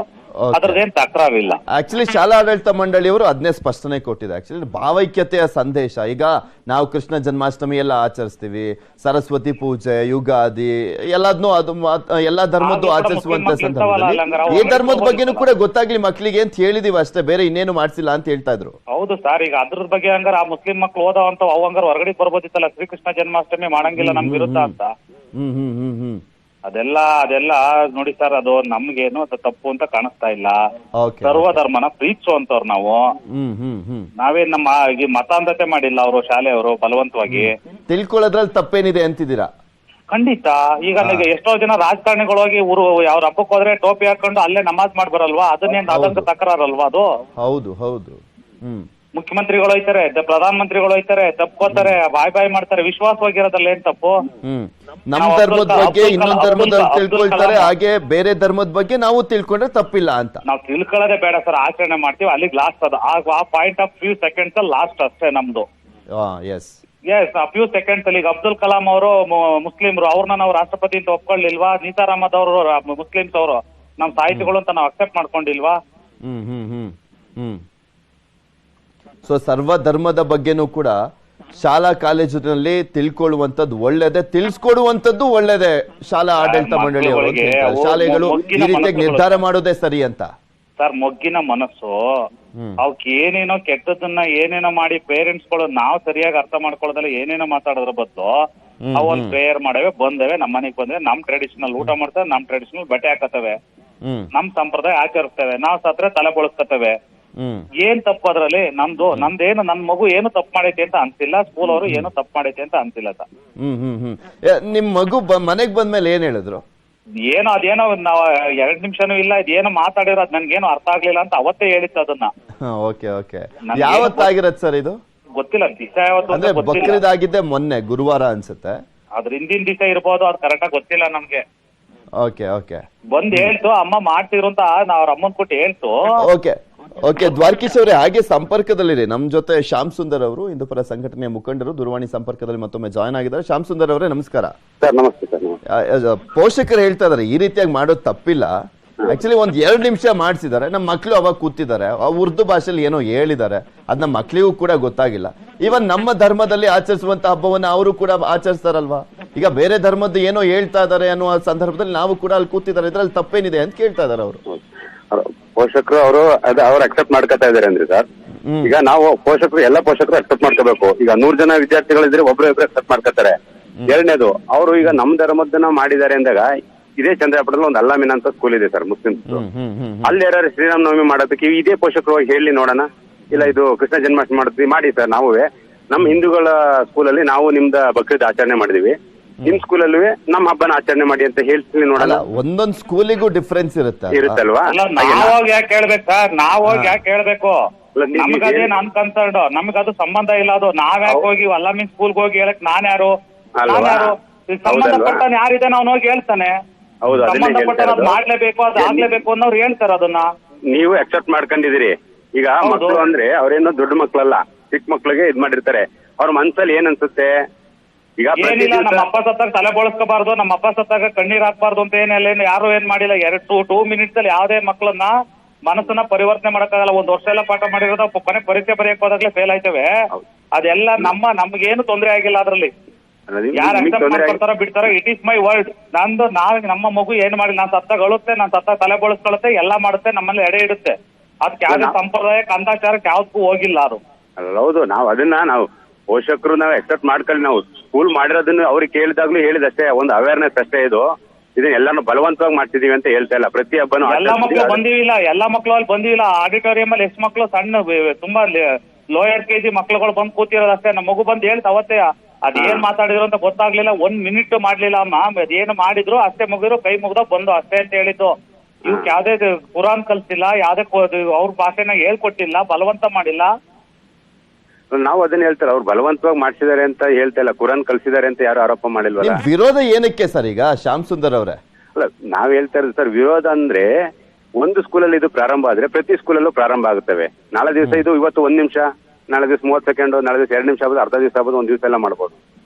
ಅದ್ರದ್ದೇನ್ ತಕರಾರಿಲ್ಲ. ಆಕ್ಚುಲಿ ಶಾಲಾ ಆಡಳಿತ ಮಂಡಳಿಯವರು ಅದನ್ನೇ ಸ್ಪಷ್ಟನೆ ಕೊಟ್ಟಿದೆ. ಆಕ್ಚುಲಿ ಭಾವೈಕ್ಯತೆಯ ಸಂದೇಶ. ಈಗ ನಾವು ಕೃಷ್ಣ ಜನ್ಮಾಷ್ಟಮಿ ಎಲ್ಲ ಆಚರಿಸ್ತೀವಿ, ಸರಸ್ವತಿ ಪೂಜೆ, ಯುಗಾದಿ ಎಲ್ಲದನ್ನೂ ಅದು ಎಲ್ಲಾ ಧರ್ಮದ್ದು ಆಚರಿಸುವಂತ ಸಂದರ್ಭದಲ್ಲಿ ಈ ಧರ್ಮದ ಬಗ್ಗೆನೂ ಕೂಡ ಗೊತ್ತಾಗ್ಲಿ ಮಕ್ಳಿಗೆ ಅಂತ ಹೇಳಿದೀವಿ ಅಷ್ಟೇ, ಬೇರೆ ಇನ್ನೇನು ಮಾಡ್ಸಿಲ್ಲ ಅಂತ ಹೇಳ್ತಾ ಇದ್ರು. ಹೌದು ಸರ್. ಈಗ ಅದ್ರ ಬಗ್ಗೆ ಹಂಗಾರ ಆ ಮುಸ್ಲಿಂ ಮಕ್ಳು ಓದೋವಂತ ಅವ್ ಹಂಗಾರ ಹೊರಗಡೆ ಬರ್ಬೋದಿತ್ತಲ್ಲ, ಶ್ರೀಕೃಷ್ಣ ಜನ್ಮಾಷ್ಟಮಿ ಮಾಡಂಗಿಲ್ಲ ನಮ್ ವಿರುದ್ಧ ಅಂತ. ಅದೆಲ್ಲ ನೋಡಿ ಸರ್, ಅದು ನಮ್ಗೇನು ಅದು ತಪ್ಪು ಅಂತ ಕಾಣಿಸ್ತಾ ಇಲ್ಲ. ಸರ್ವ ಧರ್ಮನ ಪ್ರೀತಿಸುವಂತವ್ರು ನಾವು. ನಾವೇನ್ ನಮ್ಮ ಮತಾಂಧತೆ ಮಾಡಿಲ್ಲ ಅವರು ಶಾಲೆಯವರು ಬಲವಂತವಾಗಿ. ತಿಳ್ಕೊಳ್ಳೋದ್ರಲ್ಲಿ ತಪ್ಪೇನಿದೆ ಅಂತಿದ್ದೀರಾ? ಖಂಡಿತ. ಈಗ ಎಷ್ಟೋ ಜನ ರಾಜಕಾರಣಿಗಳು ಹೋಗಿ ಅವ್ರ ಹಬ್ಬಕ್ಕೆ ಹೋದ್ರೆ ಟೋಪಿ ಹಾಕೊಂಡು ಅಲ್ಲೇ ನಮಾಜ್ ಮಾಡಿ ಬರಲ್ವಾ? ಅದನ್ನೇನ್ ಅದಕ್ಕೆ ತಕರಾರಲ್ವಾ ಅದು? ಹೌದು ಹೌದು. ಮುಖ್ಯಮಂತ್ರಿಗಳು ಹೋಯ್ತಾರೆ, ಪ್ರಧಾನ ಮಂತ್ರಿಗಳು ಹೋಯ್ತಾರೆ, ತಪ್ಕೋತಾರೆ, ಬಾಯ್ ಮಾಡ್ತಾರೆ. ವಿಶ್ವಾಸವಾಗಿರೋದ್ರಲ್ಲಿ ಏನ್ ತಪ್ಪು? ನಮ್ಮ ಧರ್ಮದ ಬಗ್ಗೆ ಇನ್ನೊಂದು ಧರ್ಮದ ತಿಳ್ಕೊಳ್ತಾರೆ, ಹಾಗೆ ಬೇರೆ ಧರ್ಮದ ಬಗ್ಗೆ ನಾವು ತಿಳ್ಕೊಂಡ್ರೆ ತಪ್ಪಿಲ್ಲ ಅಂತ. ನಾವು ತಿಳ್ಕೊಳ್ಳೋದೇ ಬೇಡ ಸರ್, ಆಚರಣೆ ಮಾಡ್ತೀವಿ, ಅಲ್ಲಿಗೆ ಲಾಸ್ಟ್. ಅದು ಆ ಪಾಯಿಂಟ್ ಆಫ್ ಫ್ಯೂ ಸೆಕೆಂಡ್ಸ್ ಅಲ್ಲಿ ಲಾಸ್ಟ್ ಅಷ್ಟೇ ನಮ್ದು. ಎಸ್, ಆ ಫ್ಯೂ ಸೆಕೆಂಡ್ಸ್ ಅಲ್ಲಿ. ಈಗ ಅಬ್ದುಲ್ ಕಲಾಂ ಅವರು ಮುಸ್ಲಿಮ್ರು, ಅವ್ರನ್ನ ನಾವು ರಾಷ್ಟ್ರಪತಿ ಅಂತ ಒಪ್ಕೊಳ್ಳಿಲ್ವಾ? ನೀತಾರ್ ಅಹಮದ್ ಅವರು ಮುಸ್ಲಿಮ್ಸ್ ಅವರು ನಮ್ ಸಾಹಿತಿಗಳು ಅಂತ ನಾವು ಅಕ್ಸೆಪ್ಟ್ ಮಾಡ್ಕೊಂಡಿಲ್ವಾ? ಸೊ ಸರ್ವ ಧರ್ಮದ ಬಗ್ಗೆನೂ ಕೂಡ ಶಾಲಾ ಕಾಲೇಜಿನಲ್ಲಿ ತಿಳ್ಕೊಳ್ಳುವಂಥದ್ದು ಒಳ್ಳೇದೇ, ತಿಳಿಸ್ಕೊಡುವಂಥದ್ದು ಒಳ್ಳೇದೇ. ಶಾಲಾ ಆಡಳಿತ ಮಂಡಳಿಯವರು ಶಾಲೆಗಳು ಈ ರೀತಿಯಾಗಿ ನಿರ್ಧಾರ ಮಾಡೋದೇ ಸರಿ ಅಂತ. ಸರ್, ಮೊಗ್ಗಿನ ಮನಸ್ಸು ಅವಕ್ಕೆ ಏನೇನೋ ಕೆಟ್ಟದನ್ನ ಏನೇನೋ ಮಾಡಿ ಪೇರೆಂಟ್ಸ್ಗಳು ನಾವು ಸರಿಯಾಗಿ ಅರ್ಥ ಮಾಡ್ಕೊಳ್ಳೋದಲ್ಲ ಏನೇನೋ ಮಾತಾಡೋದ್ರ ಬದಲು ಅವೊಂದ್ ಪ್ರೇಯರ್ ಮಾಡವೆ, ಬಂದವೆ, ನಮ್ಮ ಮನೆಗ್ ಬಂದವೆ, ನಮ್ ಟ್ರೆಡಿಷನಲ್ ಊಟ ಮಾಡ್ತೇವೆ, ನಮ್ ಟ್ರೆಡಿಷನಲ್ ಬಟ್ಟೆ ಹಾಕತ್ತವೆ, ನಮ್ ಸಂಪ್ರದಾಯ ಆಚರಿಸ್ತೇವೆ, ನಾವ್ ಸತ್ರೆ ತಲೆ ಬಳಸ್ಕತ್ತವೆ. ಏನ್ ತಪ್ಪು ಅದ್ರಲ್ಲಿ? ನಂದೇನು ನನ್ ಮಗು ಏನು ತಪ್ಪು ಮಾಡೈತಿ ಅಂತ ಅನ್ಸಿಲ್ಲ, ಸ್ಕೂಲ್ ಅವರು ಏನು ತಪ್ಪು ಮಾಡೈತಿ ಅಂತ ಅನ್ಸಿಲ್ಲ ಸರ್. ನಿಮ್ ಮಗು ಮನೆಗ್ ಬಂದ್ಮೇಲೆ ಏನ್ ಹೇಳಿದ್ರು? ಏನೋ ಅದೇನೋ ನಾವ್ 2 ನಿಮಿಷನೂ ಇಲ್ಲ, ಇದೇನೋ ಮಾತಾಡಿರೋ ಅದ್ ನನ್ಗೇನು ಅರ್ಥ ಆಗ್ಲಿಲ್ಲ ಅಂತ ಅವತ್ತೇ ಹೇಳಿತ್ತು ಅದನ್ನ. Okay okay. ಯಾವತ್ತಾಗಿರತ್ ಸರ್ ಇದು? ಗೊತ್ತಿಲ್ಲ, ದಿವಸ ಯಾವತ್ತು ಬಕ್ರೀದ್ ಆಗಿದ್ದೆ ಮೊನ್ನೆ ಗುರುವಾರ ಅನ್ಸುತ್ತೆ. ಅದ್ರ ಹಿಂದಿನ ದಿವಸ ಇರ್ಬೋದು, ಅದು ಕರೆಕ್ಟಾಗಿ ಗೊತ್ತಿಲ್ಲ ನಮ್ಗೆ. Okay okay. ಬಂದ್ ಹೇಳ್ತು, ಅಮ್ಮ ಮಾಡ್ತಿರು ಅಂತ ಅವ್ರ ಅಮ್ಮನ್ ಕೊಟ್ಟು ಹೇಳ್ತು. Okay okay. ದ್ವಾರಕೀಶ್ ಅವರೇ, ಹಾಗೆ ಸಂಪರ್ಕದಲ್ಲಿರಿ. ನಮ್ ಜೊತೆ ಶ್ಯಾಮ್ ಸುಂದರ್ ಅವರು, ಹಿಂದೂಪರ ಸಂಘಟನೆಯ ಮುಖಂಡರು, ದೂರವಾಣಿ ಸಂಪರ್ಕದಲ್ಲಿ ಮತ್ತೊಮ್ಮೆ ಜಾಯ್ನ್ ಆಗಿದ್ದಾರೆ. ಶ್ಯಾಮ್ ಸುಂದರ್ ಅವರೇ ನಮಸ್ಕಾರ. ನಮಸ್ತೆ ಸರ್. ಪೋಷಕರು ಹೇಳ್ತಾ ಇದಾರೆ ಈ ರೀತಿಯಾಗಿ ಮಾಡೋದು ತಪ್ಪಿಲ್ಲ. ಆಕ್ಚುಲಿ 1-2 ನಿಮಿಷ ಮಾಡಿಸಿದ್ದಾರೆ, ನಮ್ಮ ಮಕ್ಳು ಅವಾಗ ಕೂತಿದ್ದಾರೆ, ಉರ್ದು ಭಾಷೆಯಲ್ಲಿ ಏನೋ ಹೇಳಿದ್ದಾರೆ, ಅದ್ ನಮ್ಮ ಮಕ್ಳಿಗೂ ಕೂಡ ಗೊತ್ತಾಗಿಲ್ಲ. ಇವನ್ ನಮ್ಮ ಧರ್ಮದಲ್ಲಿ ಆಚರಿಸುವಂತ ಹಬ್ಬವನ್ನ ಅವರು ಕೂಡ ಆಚರಿಸ್ತಾರಲ್ವಾ? ಈಗ ಬೇರೆ ಧರ್ಮದ್ದು ಏನೋ ಹೇಳ್ತಾ ಇದಾರೆ ಅನ್ನುವ ಸಂದರ್ಭದಲ್ಲಿ ನಾವು ಕೂಡ ಅಲ್ಲಿ ಕೂತಿದ್ದಾರೆ, ಇದ್ರಲ್ಲಿ ತಪ್ಪೇನಿದೆ ಅಂತ ಕೇಳ್ತಾ ಇದಾರೆ ಅವರು. ಪೋಷಕರು ಅವ್ರು ಅಕ್ಸೆಪ್ಟ್ ಮಾಡ್ಕೊತಾ ಇದಾರೆ ಅಂದ್ರೆ ಸರ್, ಈಗ ನಾವು ಪೋಷಕರು ಎಲ್ಲ ಪೋಷಕರು ಅಕ್ಸೆಪ್ಟ್ ಮಾಡ್ಕೋಬೇಕು. ಈಗ 100 ಜನ ವಿದ್ಯಾರ್ಥಿಗಳಿದ್ರೆ ಒಬ್ರು ಅಕ್ಸೆಪ್ಟ್ ಮಾಡ್ಕೋತಾರೆ. ಎರಡನೇದು, ಅವರು ಈಗ ನಮ್ ಧರ್ಮದ್ದನ್ನ ಮಾಡಿದ್ದಾರೆ ಅಂದಾಗ ಇದೇ ಚಂದ್ರಾಪುರದಲ್ಲಿ ಒಂದು ಅಲ್ಲಾಮಿನ ಅಂತ ಸ್ಕೂಲ್ ಇದೆ ಸರ್, ಮುಸ್ಲಿಮ್ಸ್. ಅಲ್ಲಿ ಯಾರು ಶ್ರೀರಾಮನವಮಿ ಮಾಡೋದಕ್ಕೆ ಇದೇ ಪೋಷಕರು ಹೋಗಿ ಹೇಳಿ ನೋಡೋಣ, ಇಲ್ಲ ಇದು ಕೃಷ್ಣ ಜನ್ಮಾಷ್ಟಮಿ ಮಾಡ್ತೀವಿ ಮಾಡಿ ಸರ್. ನಾವುವೇ ನಮ್ಮ ಹಿಂದೂಗಳ ಸ್ಕೂಲಲ್ಲಿ ನಾವು ನಿಮ್ದ ಬಕ್ರೀದ್ ಆಚರಣೆ ಮಾಡಿದೀವಿ, ನಿಮ್ ಸ್ಕೂಲಲ್ಲೂ ನಮ್ಮ ಹಬ್ಬನ ಆಚರಣೆ ಮಾಡಿ ಅಂತ ಹೇಳ್ತೀನಿ ನೋಡಲ್ಲ. ಒಂದೊಂದ್ ಸ್ಕೂಲಿಗೂ ಡಿಫ್ರೆನ್ಸ್ ಇರುತ್ತಲ್ವಾ? ನಾವ್ ಯಾಕೆ ಹೇಳ್ಬೇಕು ಸರ್, ನಾವ್ ಹೋಗಿ ಯಾಕೆ ಹೇಳ್ಬೇಕು? ನಮ್ಗದೇ ನನ್ ಕನ್ಸರ್ನ್, ನಮ್ಗದು ಸಂಬಂಧ ಇಲ್ಲ. ಅದು ನಾವ್ ಯಾಕೆ ಹೋಗಿ ಅಲ್ಲಾಮಿನ್ ಸ್ಕೂಲ್ಗೆ ಹೋಗಿ ಹೇಳಕ್ ನಾನ್ ಯಾರು? ಸಂಬಂಧಪಟ್ಟ ಯಾರಿದೆ ನಾವು ಹೋಗಿ ಹೇಳ್ತಾನೆ, ಸಂಬಂಧಪಟ್ಟ ಮಾಡ್ಲೇಬೇಕು, ಅದು ಆಗ್ಲೇಬೇಕು ಅನ್ನೋರು ಹೇಳ್ತಾರೆ. ಅದನ್ನ ನೀವು ಅಕ್ಸೆಪ್ಟ್ ಮಾಡ್ಕೊಂಡಿದ್ದೀರಿ. ಈಗ ಮಕ್ಕಳು ಅಂದ್ರೆ ಅವ್ರೇನೋ ದೊಡ್ಡ ಮಕ್ಳಲ್ಲ, ಚಿಕ್ಕ ಮಕ್ಳಿಗೆ ಇದ್ ಮಾಡಿರ್ತಾರೆ. ಅವ್ರ ಮನ್ಸಲ್ಲಿ ಏನ್ ಅನ್ಸುತ್ತೆ? ಈಗ ಏನಿಲ್ಲ, ನಮ್ಮ ಅಪ್ಪ ಸತ್ತಾಗ ತಲೆ ಬೋಳಿಸ್ಕೋಬಾರ್ದು, ನಮ್ಮ ಅಪ್ಪ ಸತ್ತಾಗ ಕಣ್ಣೀರ್ ಹಾಕ್ಬಾರ್ದು ಅಂತ ಏನಿಲ್ಲ. ಯಾರು ಏನ್ ಮಾಡಿಲ್ಲ. 2 ಮಿನಿಟ್ಸ್ ಅಲ್ಲಿ ಯಾವ್ದೇ ಮಕ್ಕಳನ್ನ ಮನಸ್ಸನ್ನ ಪರಿವರ್ತನೆ ಮಾಡಕ್ಕಾಗಲ್ಲ. 1 ವರ್ಷ ಎಲ್ಲ ಪಾಠ ಮಾಡಿರೋದು ಕೊನೆ ಪರೀಕ್ಷೆ ಬರೆಯಕ್ ಹೋದಾಗ್ಲೇ ಫೇಲ್ ಆಯ್ತವೆ. ಅದೆಲ್ಲ ನಮ್ಗೇನು ತೊಂದರೆ ಆಗಿಲ್ಲ ಅದ್ರಲ್ಲಿ. ಯಾರು ಅಕ್ಸೆಪ್ಟ್ ಮಾಡ್ಕೊಳ್ತಾರೋ ಬಿಡ್ತಾರೋ, ಇಟ್ ಈಸ್ ಮೈ ವರ್ಡ್. ನಮ್ಮ ಮಗು ಏನ್ ಮಾಡಿಲ್ಲ, ನಾನ್ ಸತ್ತಾಗ ಅಳುತ್ತೆ, ನಾನ್ ಸತ್ತಾಗ ತಲೆ ಬೋಳಿಸ್ಕೊಳುತ್ತೆ, ಎಲ್ಲಾ ಮಾಡುತ್ತೆ, ನಮ್ಮಲ್ಲಿ ಎಡೆ ಇಡುತ್ತೆ. ಅದಕ್ಕೆ ಯಾವ್ದೇ ಸಂಪ್ರದಾಯ ಕಂದಾಚಾರಕ್ಕೆ ಯಾವ್ದಕ್ಕೂ ಹೋಗಿಲ್ಲ ಅದು. ಹೌದು, ನಾವು ಪೋಷಕರು ನಾವು ಅಕ್ಸೆಪ್ಟ್ ಮಾಡ್ಕೊಳ್ಳಿ. ನಾವು ಸ್ಕೂಲ್ ಮಾಡಿರೋದನ್ನ ಅವ್ರಿಗೆ ಕೇಳಿದಾಗ್ಲೂ ಹೇಳಿದಷ್ಟೇ, ಒಂದು ಅವೇರ್ನೆಸ್ ಅಷ್ಟೇ. ಇದನ್ನ ಎಲ್ಲಾನು ಬಲವಂತವಾಗಿ ಮಾಡ್ತಿದೀವಿ ಅಂತ ಹೇಳ್ತಾ ಇಲ್ಲ. ಪ್ರತಿ ಹಬ್ಬನು ಎಲ್ಲಾ ಮಕ್ಳು ಬಂದಿವಿಲ್ಲ, ಎಲ್ಲಾ ಮಕ್ಳು ಅಲ್ಲಿ ಬಂದಿವಿಲ್ಲ. ಆಡಿಟೋರಿಯಂ ಅಲ್ಲಿ ಎಷ್ಟು ಮಕ್ಳು ಸಣ್ಣ ತುಂಬಾ ಲೋಯರ್ ಕೆಜಿ ಮಕ್ಳುಗಳು ಬಂದು ಕೂತಿರೋದಷ್ಟೇ. ನಮ್ಮ ಮಗು ಬಂದು ಹೇಳ್ತಾ ಅವತ್ತೇ ಅದೇನ್ ಮಾತಾಡಿದ್ರು ಅಂತ ಗೊತ್ತಾಗ್ಲಿಲ್ಲ. 1 ಮಿನಿಟ್ ಮಾಡ್ಲಿಲ್ಲ ಅಮ್ಮ, ಅದೇನು ಮಾಡಿದ್ರು ಅಷ್ಟೇ ಮುಗಿದ್ರು, ಕೈ ಮುಗ್ದೋ ಬಂದು ಅಷ್ಟೇ ಅಂತ ಹೇಳಿದ್ದು. ಇವಕ್ಕೆ ಯಾವ್ದೇ ಕುರಾನ್ ಕಲ್ಸಿಲ್ಲ, ಯಾವ್ದೇ ಅವ್ರ ಭಾಷೆನ ಹೇಳ್ಕೊಟ್ಟಿಲ್ಲ, ಬಲವಂತ ಮಾಡಿಲ್ಲ. ನಾವು ಅದನ್ನ ಹೇಳ್ತಾರೆ, ಅವ್ರು ಬಲವಂತವಾಗಿ ಮಾಡ್ಸಿದ್ದಾರೆ ಅಂತ ಹೇಳ್ತಾ ಇಲ್ಲ, ಕುರಾನ್ ಕಲ್ಸಿದ್ದಾರೆ ಅಂತ ಯಾರು ಆರೋಪ ಮಾಡಿಲ್ವಲ್ಲ. ವಿರೋಧ ಏನಕ್ಕೆ ಸರ್ ಈಗ ಶ್ಯಾಮ್ ಸುಂದರ್ ಅವರೇ? ಅಲ್ಲ, ನಾವ್ ಹೇಳ್ತಾ ಇರೋದು ಸರ್, ವಿರೋಧ ಅಂದ್ರೆ ಒಂದು ಸ್ಕೂಲಲ್ಲಿ ಇದು ಪ್ರಾರಂಭ ಆದ್ರೆ ಪ್ರತಿ ಸ್ಕೂಲಲ್ಲೂ ಪ್ರಾರಂಭ ಆಗುತ್ತವೆ. ನಾಳೆ ದಿವಸ ಇದು ಇವತ್ತು 1 ನಿಮಿಷ, ನಾಳೆ ದಿವಸ 30 ಸೆಕೆಂಡ್, ನಾಳೆ ದಿವಸ 2 ನಿಮಿಷ ಆಗ್ಬೋದು, ಅರ್ಧ ದಿವಸ ಆಗ್ಬೋದು, 1 ದಿವಸ ಎಲ್ಲ ಮಾಡ್ಬೋದು.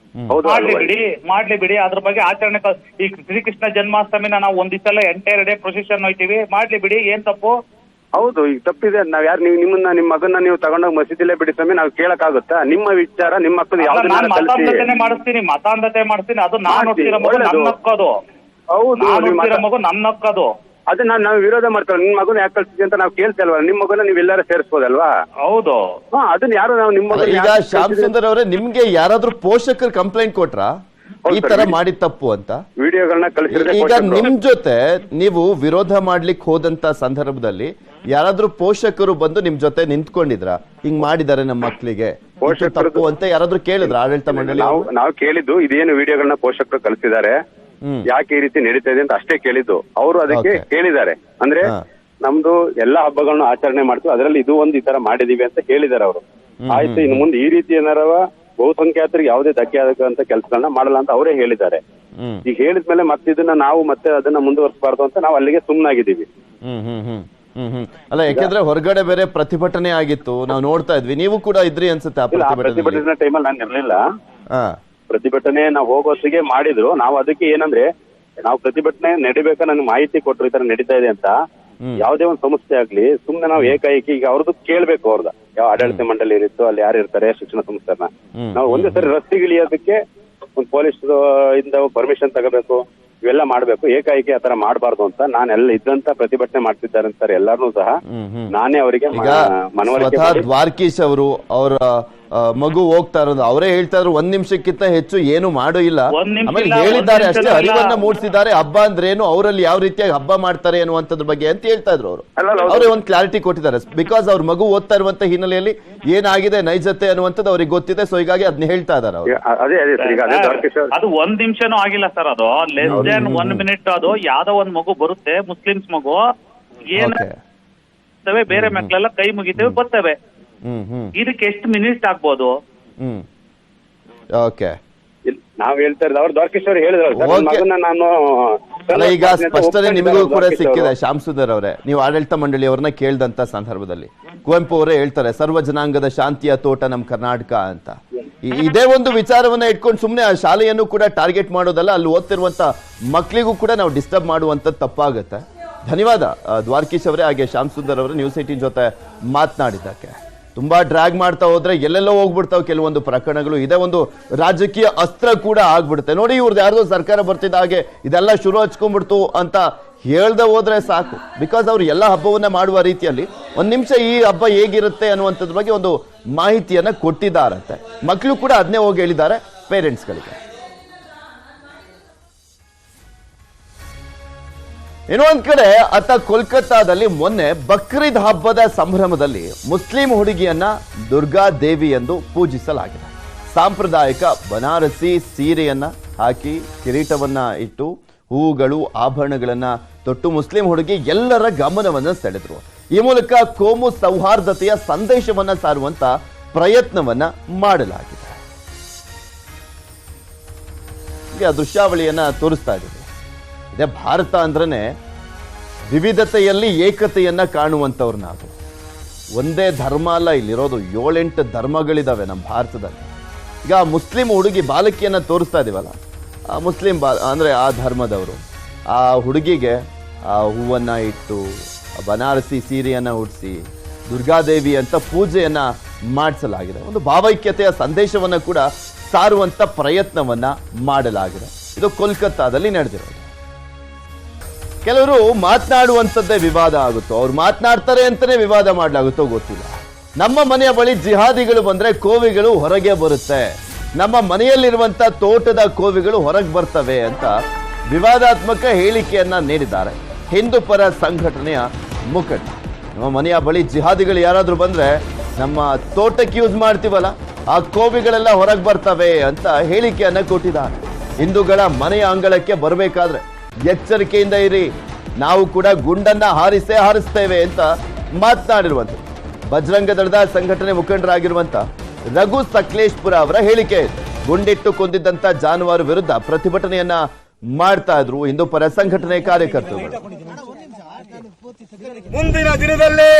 ಹೌದು, ಮಾಡ್ಲಿ ಬಿಡಿ. ಅದ್ರ ಬಗ್ಗೆ ಆಚರಣೆ, ಈ ಶ್ರೀಕೃಷ್ಣ ಜನ್ಮಾಷ್ಟಮಿನ ನಾವು 1 ದಿವಸ ಎಲ್ಲ ಎಂಟೈರ್ ಡೇ ಪ್ರೊಸೆಷನ್ ಹೋಯ್ತೀವಿ, ಮಾಡ್ಲಿ ಬಿಡಿ, ಏನ್ ತಪ್ಪು? ಹೌದು, ಈಗ ತಪ್ಪಿದೆ. ನಾವ್ ಯಾರು ನಿಮ್ಮ ಮಗನ್ನ ನೀವು ತಗೊಂಡೋಗಿ ಮಸೀದಿಲೇ ಬಿಡಿ ಸ್ವಾಮಿ, ನಾವು ಕೇಳಕ್ಕಾಗುತ್ತಾ? ನಿಮ್ಮ ವಿಚಾರ, ನಿಮ್ಮ ಮಕ್ಕಳು ಮತಾಂಧತೆ ಮಾಡಿಸ್ತೀನಿ, ಅದು ನಾನು ನೋಡ್ತಿರೋ ಮಗು ನನ್ನ ಹಕ್ಕದು. ಹೌದು, ಮಗು ನನ್ನ ಹಕ್ಕದು. ಅದನ್ನ ನಾವು ವಿರೋಧ ಮಾಡ್ತೇವೆ. ನಿಮ್ ಮಗನ ಯಾಕೆ ಕಳ್ಸಿದ್ವಿ ಅಂತ ನಾವು ಕೇಳ್ತಾ ಇಲ್ವಾ? ನಿಮ್ ಮಗನ ನೀವೆಲ್ಲರೂ ಸೇರಿಸಬಹುದಲ್ವಾ? ಹೌದು, ಅದನ್ನ ಯಾರು ನಾವು ನಿಮ್ಮ ಈಗ ಶ್ಯಾಮ್ ಸುಂದರ್ ಅವರೇ, ನಿಮ್ಗೆ ಯಾರಾದ್ರೂ ಪೋಷಕರು ಕಂಪ್ಲೇಂಟ್ ಕೊಟ್ರಾ ಈ ತರ ಮಾಡಿದ ತಪ್ಪು ಅಂತ? ವಿಡಿಯೋಗಳನ್ನ ಕಳಿಸಿದ್ರೆ ಈಗ ನಿಮ್ ಜೊತೆ ನೀವು ವಿರೋಧ ಮಾಡ್ಲಿಕ್ಕೆ ಹೋದಂತ ಸಂದರ್ಭದಲ್ಲಿ ಯಾರಾದ್ರೂ ಪೋಷಕರು ಬಂದು ನಿಮ್ ಜೊತೆ ನಿಂತ್ಕೊಂಡಿದ್ರ, ಹಿಂಗ್ ಮಾಡಿದ್ದಾರೆ ನಮ್ಮ ಮಕ್ಳಿಗೆ ತಪ್ಪು ಅಂತ ಯಾರಾದ್ರೂ ಕೇಳಿದ್ರ ಆಡಳಿತ ಮಂಡಳಿ? ನಾವು ಕೇಳಿದ್ದು ಇದೇನು ವಿಡಿಯೋಗಳನ್ನ ಪೋಷಕರು ಕಳಿಸಿದ್ದಾರೆ, ಯಾಕೆ ಈ ರೀತಿ ನಡೀತಾ ಇದೆ ಅಂತ ಅಷ್ಟೇ ಕೇಳಿದ್ದು. ಅವರು ಅದಕ್ಕೆ ಕೇಳಿದ್ದಾರೆ. ಅಂದ್ರೆ ನಮ್ದು ಎಲ್ಲಾ ಹಬ್ಬಗಳನ್ನ ಆಚರಣೆ ಮಾಡ್ತೀವಿ, ಅದರಲ್ಲಿ ಇದು ಒಂದು ಈ ತರ ಮಾಡಿದೀವಿ ಅಂತ ಹೇಳಿದ್ದಾರೆ ಅವರು. ಆಯ್ತು, ಇನ್ನು ಮುಂದೆ ಈ ರೀತಿ ಏನಾರ ಬಹುಸಂಖ್ಯಾತರಿಗೆ ಯಾವುದೇ ಧಕ್ಕೆ ಆಗಂತ ಕೆಲಸಗಳನ್ನ ಮಾಡಲ್ಲ ಅಂತ ಅವರೇ ಹೇಳಿದ್ದಾರೆ. ಈಗ ಹೇಳಿದ್ಮೇಲೆ ಮತ್ತೆ ಇದನ್ನ ನಾವು ಮತ್ತೆ ಅದನ್ನ ಮುಂದುವರಿಸಬಾರ್ದು ಅಂತ ನಾವು ಅಲ್ಲಿಗೆ ಸುಮ್ಮನಾಗಿದ್ದೀವಿ. ಅಲ್ಲ, ಯಾಕೆಂದ್ರೆ ಹೊರಗಡೆ ಬೇರೆ ಪ್ರತಿಭಟನೆ ಆಗಿತ್ತು, ನಾವು ನೋಡ್ತಾ ಇದ್ವಿ, ನೀವು ಕೂಡ ಇದ್ರಿ ಅನ್ಸುತ್ತೆ. ಪ್ರತಿಭಟನೆ ಟೈಮಲ್ಲಿ ನಾನು ಇರ್ಲಿಲ್ಲ. ಪ್ರತಿಭಟನೆ ನಾವು ಹೋಗೋತ್ತಿಗೆ ಮಾಡಿದ್ರು. ನಾವು ಅದಕ್ಕೆ ಏನಂದ್ರೆ, ನಾವು ಪ್ರತಿಭಟನೆ ನಡಿಬೇಕಾ ನನ್ಗೆ ಮಾಹಿತಿ ಕೊಟ್ಟರು ಈ ತರ ನಡೀತಾ ಇದೆ ಅಂತ. ಯಾವುದೇ ಒಂದು ಸಂಸ್ಥೆ ಆಗ್ಲಿ ಸುಮ್ನೆ ನಾವು ಏಕಾಏಕಿ ಈಗ ಅವ್ರದ್ದು ಕೇಳ್ಬೇಕು. ಅವ್ರದ ಯಾವ ಆಡಳಿತ ಮಂಡಳಿ ಇರುತ್ತೋ ಅಲ್ಲಿ ಯಾರು ಇರ್ತಾರೆ ಶಿಕ್ಷಣ ಸಂಸ್ಥೆನ, ನಾವು ಒಂದೇ ಸರಿ ರಸ್ತೆಗಿಳಿಯೋದಕ್ಕೆ ಒಂದು ಪೊಲೀಸ್ ಇಂದ ಪರ್ಮಿಷನ್ ತಗೋಬೇಕು, ಇವೆಲ್ಲ ಮಾಡ್ಬೇಕು. ಏಕಾಏಕಿ ಆತರ ಮಾಡಬಾರ್ದು ಅಂತ ನಾನೆಲ್ಲ ಇದ್ದಂತ ಪ್ರತಿಭಟನೆ ಮಾಡ್ತಿದ್ದಾರೆ ಅಂತಾರೆ ಎಲ್ಲಾರನ್ನೂ ಸಹ ನಾನೇ ಅವರಿಗೆ ಮನವರಿಕೆ. ದ್ವಾರಕೀಶ್ ಅವರು ಅವರ ಮಗು ಹೋಗ್ತಾ ಇರೋದು ಅವರೇ ಹೇಳ್ತಾ ಇದ್ರು, 1 ನಿಮಿಷಕ್ಕಿಂತ ಹೆಚ್ಚು ಏನು ಮಾಡೋ ಇಲ್ಲ. ಆಮೇಲೆ ಹೇಳಿದ್ದಾರೆ ಅಷ್ಟೇ, ಅರಿವನ್ನ ಮೂಡಿಸಿದ್ದಾರೆ. ಹಬ್ಬ ಅಂದ್ರೇನು, ಅವರಲ್ಲಿ ಯಾವ ರೀತಿಯಾಗಿ ಹಬ್ಬ ಮಾಡ್ತಾರೆ ಅನ್ನುವಂಥದ್ರ ಬಗ್ಗೆ ಅಂತ ಹೇಳ್ತಾ ಇದ್ರು ಅವರು. ಅವರೇ ಒಂದು ಕ್ಲಾರಿಟಿ ಕೊಟ್ಟಿದ್ದಾರೆ. ಬಿಕಾಸ್ ಅವ್ರ ಮಗು ಓದ್ತಾ ಇರುವಂತ ಹಿನ್ನೆಲೆಯಲ್ಲಿ ಏನಾಗಿದೆ ನೈಜತೆ ಅನ್ನುವಂಥದ್ದು ಅವ್ರಿಗೆ ಗೊತ್ತಿದೆ. ಸೊ ಹೀಗಾಗಿ ಅದನ್ನ ಹೇಳ್ತಾ ಇದಾರೆ ಅವರು. ಅದು 1 ನಿಮಿಷನೂ ಆಗಿಲ್ಲ ಸರ್, ಅದು ಲೆಸ್ ದೆನ್ 1 ಮಿನಿಟ್. ಅದು ಯಾವ್ದೋ ಒಂದ್ ಮಗು ಬರುತ್ತೆ, ಮುಸ್ಲಿಮ್ಸ್ ಮಗು, ಏನ್ ಬೇರೆ ಮಕ್ಕಳೆಲ್ಲ ಕೈ ಮುಗಿತೇವೆ ಬರ್ತವೆ. ಇದಕ್ಕೆ ಎಷ್ಟು ಮಿನಿಟ್ ಆಗ್ಬೋದು? ನಾವ್ ಹೇಳ್ತಾ ಇರೋದು ಅವ್ರು ದ್ವಾರಕೇಶ್ವರಿ ಹೇಳಿದ್ರು. ನಾನು ಈಗ ಸ್ಪಷ್ಟನೆ ನಿಮಗೂ ಕೂಡ ಸಿಕ್ಕಿದೆ ಶ್ಯಾಮ್ ಸುಂದರ್ ಅವರೇ. ನೀವು ಆಡಳಿತ ಮಂಡಳಿಯವ್ರನ್ನ ಕೇಳಿದಂತ ಸಂದರ್ಭದಲ್ಲಿ ಕುವೆಂಪು ಅವರೇ ಹೇಳ್ತಾರೆ, ಸರ್ವ ಜನಾಂಗದ ಶಾಂತಿಯ ತೋಟ ನಮ್ ಕರ್ನಾಟಕ ಅಂತ. ಇದೇ ಒಂದು ವಿಚಾರವನ್ನ ಇಟ್ಕೊಂಡು ಸುಮ್ನೆ ಆ ಶಾಲೆಯನ್ನು ಕೂಡ ಟಾರ್ಗೆಟ್ ಮಾಡೋದಲ್ಲ, ಅಲ್ಲಿ ಓದ್ತಿರುವಂತ ಮಕ್ಕಳಿಗೂ ಕೂಡ ನಾವು ಡಿಸ್ಟರ್ಬ್ ಮಾಡುವಂತದ್ದು ತಪ್ಪಾಗುತ್ತೆ. ಧನ್ಯವಾದ ದ್ವಾರಕೀಶ್ ಅವರೇ, ಹಾಗೆ ಶ್ಯಾಮ್ ಸುಂದರ್ ಅವರು ನ್ಯೂಸ್ 18 ಜೊತೆ ಮಾತನಾಡಿದ್ದಕ್ಕೆ. ತುಂಬಾ ಡ್ರ್ಯಾಗ್ ಮಾಡ್ತಾ ಹೋದ್ರೆ ಎಲ್ಲೆಲ್ಲೋ ಹೋಗ್ಬಿಡ್ತಾವೆ ಕೆಲವೊಂದು ಪ್ರಕರಣಗಳು. ಇದೇ ಒಂದು ರಾಜಕೀಯ ಅಸ್ತ್ರ ಕೂಡ ಆಗ್ಬಿಡುತ್ತೆ. ನೋಡಿ, ಇವ್ರದ್ದು ಯಾರ್ದೋ ಸರ್ಕಾರ ಬರ್ತಿದ್ದ ಹಾಗೆ ಇದೆಲ್ಲ ಶುರು ಹಚ್ಕೊಂಡ್ಬಿಡ್ತು ಅಂತ ಹೇಳ್ದೆ ಹೋದ್ರೆ ಸಾಕು. ಬಿಕಾಸ್ ಅವ್ರು ಎಲ್ಲ ಹಬ್ಬವನ್ನ ಮಾಡುವ ರೀತಿಯಲ್ಲಿ ಒಂದ್ ನಿಮಿಷ ಈ ಹಬ್ಬ ಹೇಗಿರುತ್ತೆ ಅನ್ನುವಂಥದ್ರ ಬಗ್ಗೆ ಒಂದು ಮಾಹಿತಿಯನ್ನ ಕೊಟ್ಟಿದ್ದಾರಂತೆ. ಮಕ್ಕಳು ಕೂಡ ಅದನ್ನೇ ಹೋಗಿ ಹೇಳಿದ್ದಾರೆ ಪೇರೆಂಟ್ಸ್ಗಳಿಗೆ. ಇನ್ನೊಂದ್ ಕಡೆ ಕೋಲ್ಕತ್ತಾದಲ್ಲಿ ಮೊನ್ನೆ ಬಕ್ರೀದ್ ಹಬ್ಬದ ಸಂಭ್ರಮದಲ್ಲಿ ಮುಸ್ಲಿಂ ಹುಡುಗಿಯನ್ನ ದುರ್ಗಾ ದೇವಿ ಎಂದು ಪೂಜಿಸಲಾಗಿದೆ. ಸಾಂಪ್ರದಾಯಿಕ ಬನಾರಸಿ ಸೀರೆಯನ್ನ ಹಾಕಿ ಕಿರೀಟವನ್ನ ಇಟ್ಟು ಹೂವುಗಳು ಆಭರಣಗಳನ್ನ ತೊಟ್ಟು ಮುಸ್ಲಿಂ ಹುಡುಗಿ ಎಲ್ಲರ ಗಮನವನ್ನ ಸೆಳೆದ್ರು. ಈ ಮೂಲಕ ಕೋಮು ಸೌಹಾರ್ದತೆಯ ಸಂದೇಶವನ್ನ ಸಾರುವಂತ ಪ್ರಯತ್ನವನ್ನ ಮಾಡಲಾಗಿದೆ. ಆ ದೃಶ್ಯಾವಳಿಯನ್ನ ತೋರಿಸ್ತಾ ಇದ್ದೀವಿ. ಇದೇ ಭಾರತ ಅಂದ್ರೇ ವಿವಿಧತೆಯಲ್ಲಿ ಏಕತೆಯನ್ನ ಕಾಣುವಂಥವ್ರು ನಾವು. ಒಂದೇ ಧರ್ಮ ಅಲ್ಲ ಇಲ್ಲಿರೋದು, 7-8 ಧರ್ಮಗಳಿದಾವೆ ನಮ್ಮ ಭಾರತದಲ್ಲಿ. ಈಗ ಮುಸ್ಲಿಂ ಹುಡುಗಿ ಬಾಲಕಿಯನ್ನ ತೋರಿಸ್ತಾ ಇದೀವಲ್ಲ, ಆ ಮುಸ್ಲಿಂ ಅಂದ್ರೆ ಆ ಧರ್ಮದವರು ಆ ಹುಡುಗಿಗೆ ಆ ಹೂವನ್ನ ಇಟ್ಟು ಬನಾರಸಿ ಸೀರೆಯನ್ನ ಉಡಿಸಿ ದುರ್ಗಾದೇವಿ ಅಂತ ಪೂಜೆಯನ್ನ ಮಾಡಿಸಲಾಗಿದೆ. ಒಂದು ಭಾವೈಕ್ಯತೆಯ ಸಂದೇಶವನ್ನ ಕೂಡ ಸಾರುವಂತ ಪ್ರಯತ್ನವನ್ನ ಮಾಡಲಾಗಿದೆ. ಇದು ಕೋಲ್ಕತ್ತಾದಲ್ಲಿ ನಡೆದಿರೋದು. ಕೆಲವರು ಮಾತನಾಡುವಂಥದ್ದೇ ವಿವಾದ ಆಗುತ್ತೋ, ಅವ್ರು ಮಾತನಾಡ್ತಾರೆ ಅಂತಾನೆ ವಿವಾದ ಮಾಡಲಾಗುತ್ತೋ ಗೊತ್ತಿಲ್ಲ. ನಮ್ಮ ಮನೆಯ ಬಳಿ ಜಿಹಾದಿಗಳು ಬಂದ್ರೆ ಕೋವಿಗಳು ಹೊರಗೆ ಬರುತ್ತೆ, ನಮ್ಮ ಮನೆಯಲ್ಲಿರುವಂತ ತೋಟದ ಕೋವಿಗಳು ಹೊರಗೆ ಬರ್ತವೆ ಅಂತ ವಿವಾದಾತ್ಮಕ ಹೇಳಿಕೆಯನ್ನ ನೀಡಿದ್ದಾರೆ ಹಿಂದೂ ಪರ ಸಂಘಟನೆಯ ಮುಖಂಡ. ನಮ್ಮ ಮನೆಯ ಬಳಿ ಜಿಹಾದಿಗಳು ಯಾರಾದ್ರೂ ಬಂದ್ರೆ ನಮ್ಮ ತೋಟಕ್ಕೆ ಯೂಸ್ ಮಾಡ್ತೀವಲ್ಲ ಆ ಕೋವಿಗಳೆಲ್ಲ ಹೊರಗೆ ಬರ್ತವೆ ಅಂತ ಹೇಳಿಕೆಯನ್ನ ಕೊಟ್ಟಿದ್ದಾರೆ. ಹಿಂದೂಗಳ ಮನೆಯ ಅಂಗಳಕ್ಕೆ ಬರಬೇಕಾದ್ರೆ ಎಚ್ಚರಿಕೆಯಿಂದ ಇರಿ, ನಾವು ಕೂಡ ಗುಂಡನ್ನ ಹಾರಿಸ್ತೇವೆ ಅಂತ ಮಾತನಾಡಿರುವಂಥದ್ದು ಬಜರಂಗ ದಳದ ಸಂಘಟನೆ ಮುಖಂಡರಾಗಿರುವಂತ ರಘು ಸಕಲೇಶ್ಪುರ ಅವರ ಹೇಳಿಕೆ. ಗುಂಡಿಟ್ಟು ಕೊಂದಿದ್ದಂತ ಜಾನುವಾರು ವಿರುದ್ಧ ಪ್ರತಿಭಟನೆಯನ್ನ ಮಾಡ್ತಾ ಇದ್ರು ಹಿಂದೂ ಪರ ಸಂಘಟನೆ ಕಾರ್ಯಕರ್ತರು. ಮುಂದಿನ ದಿನದಲ್ಲಿ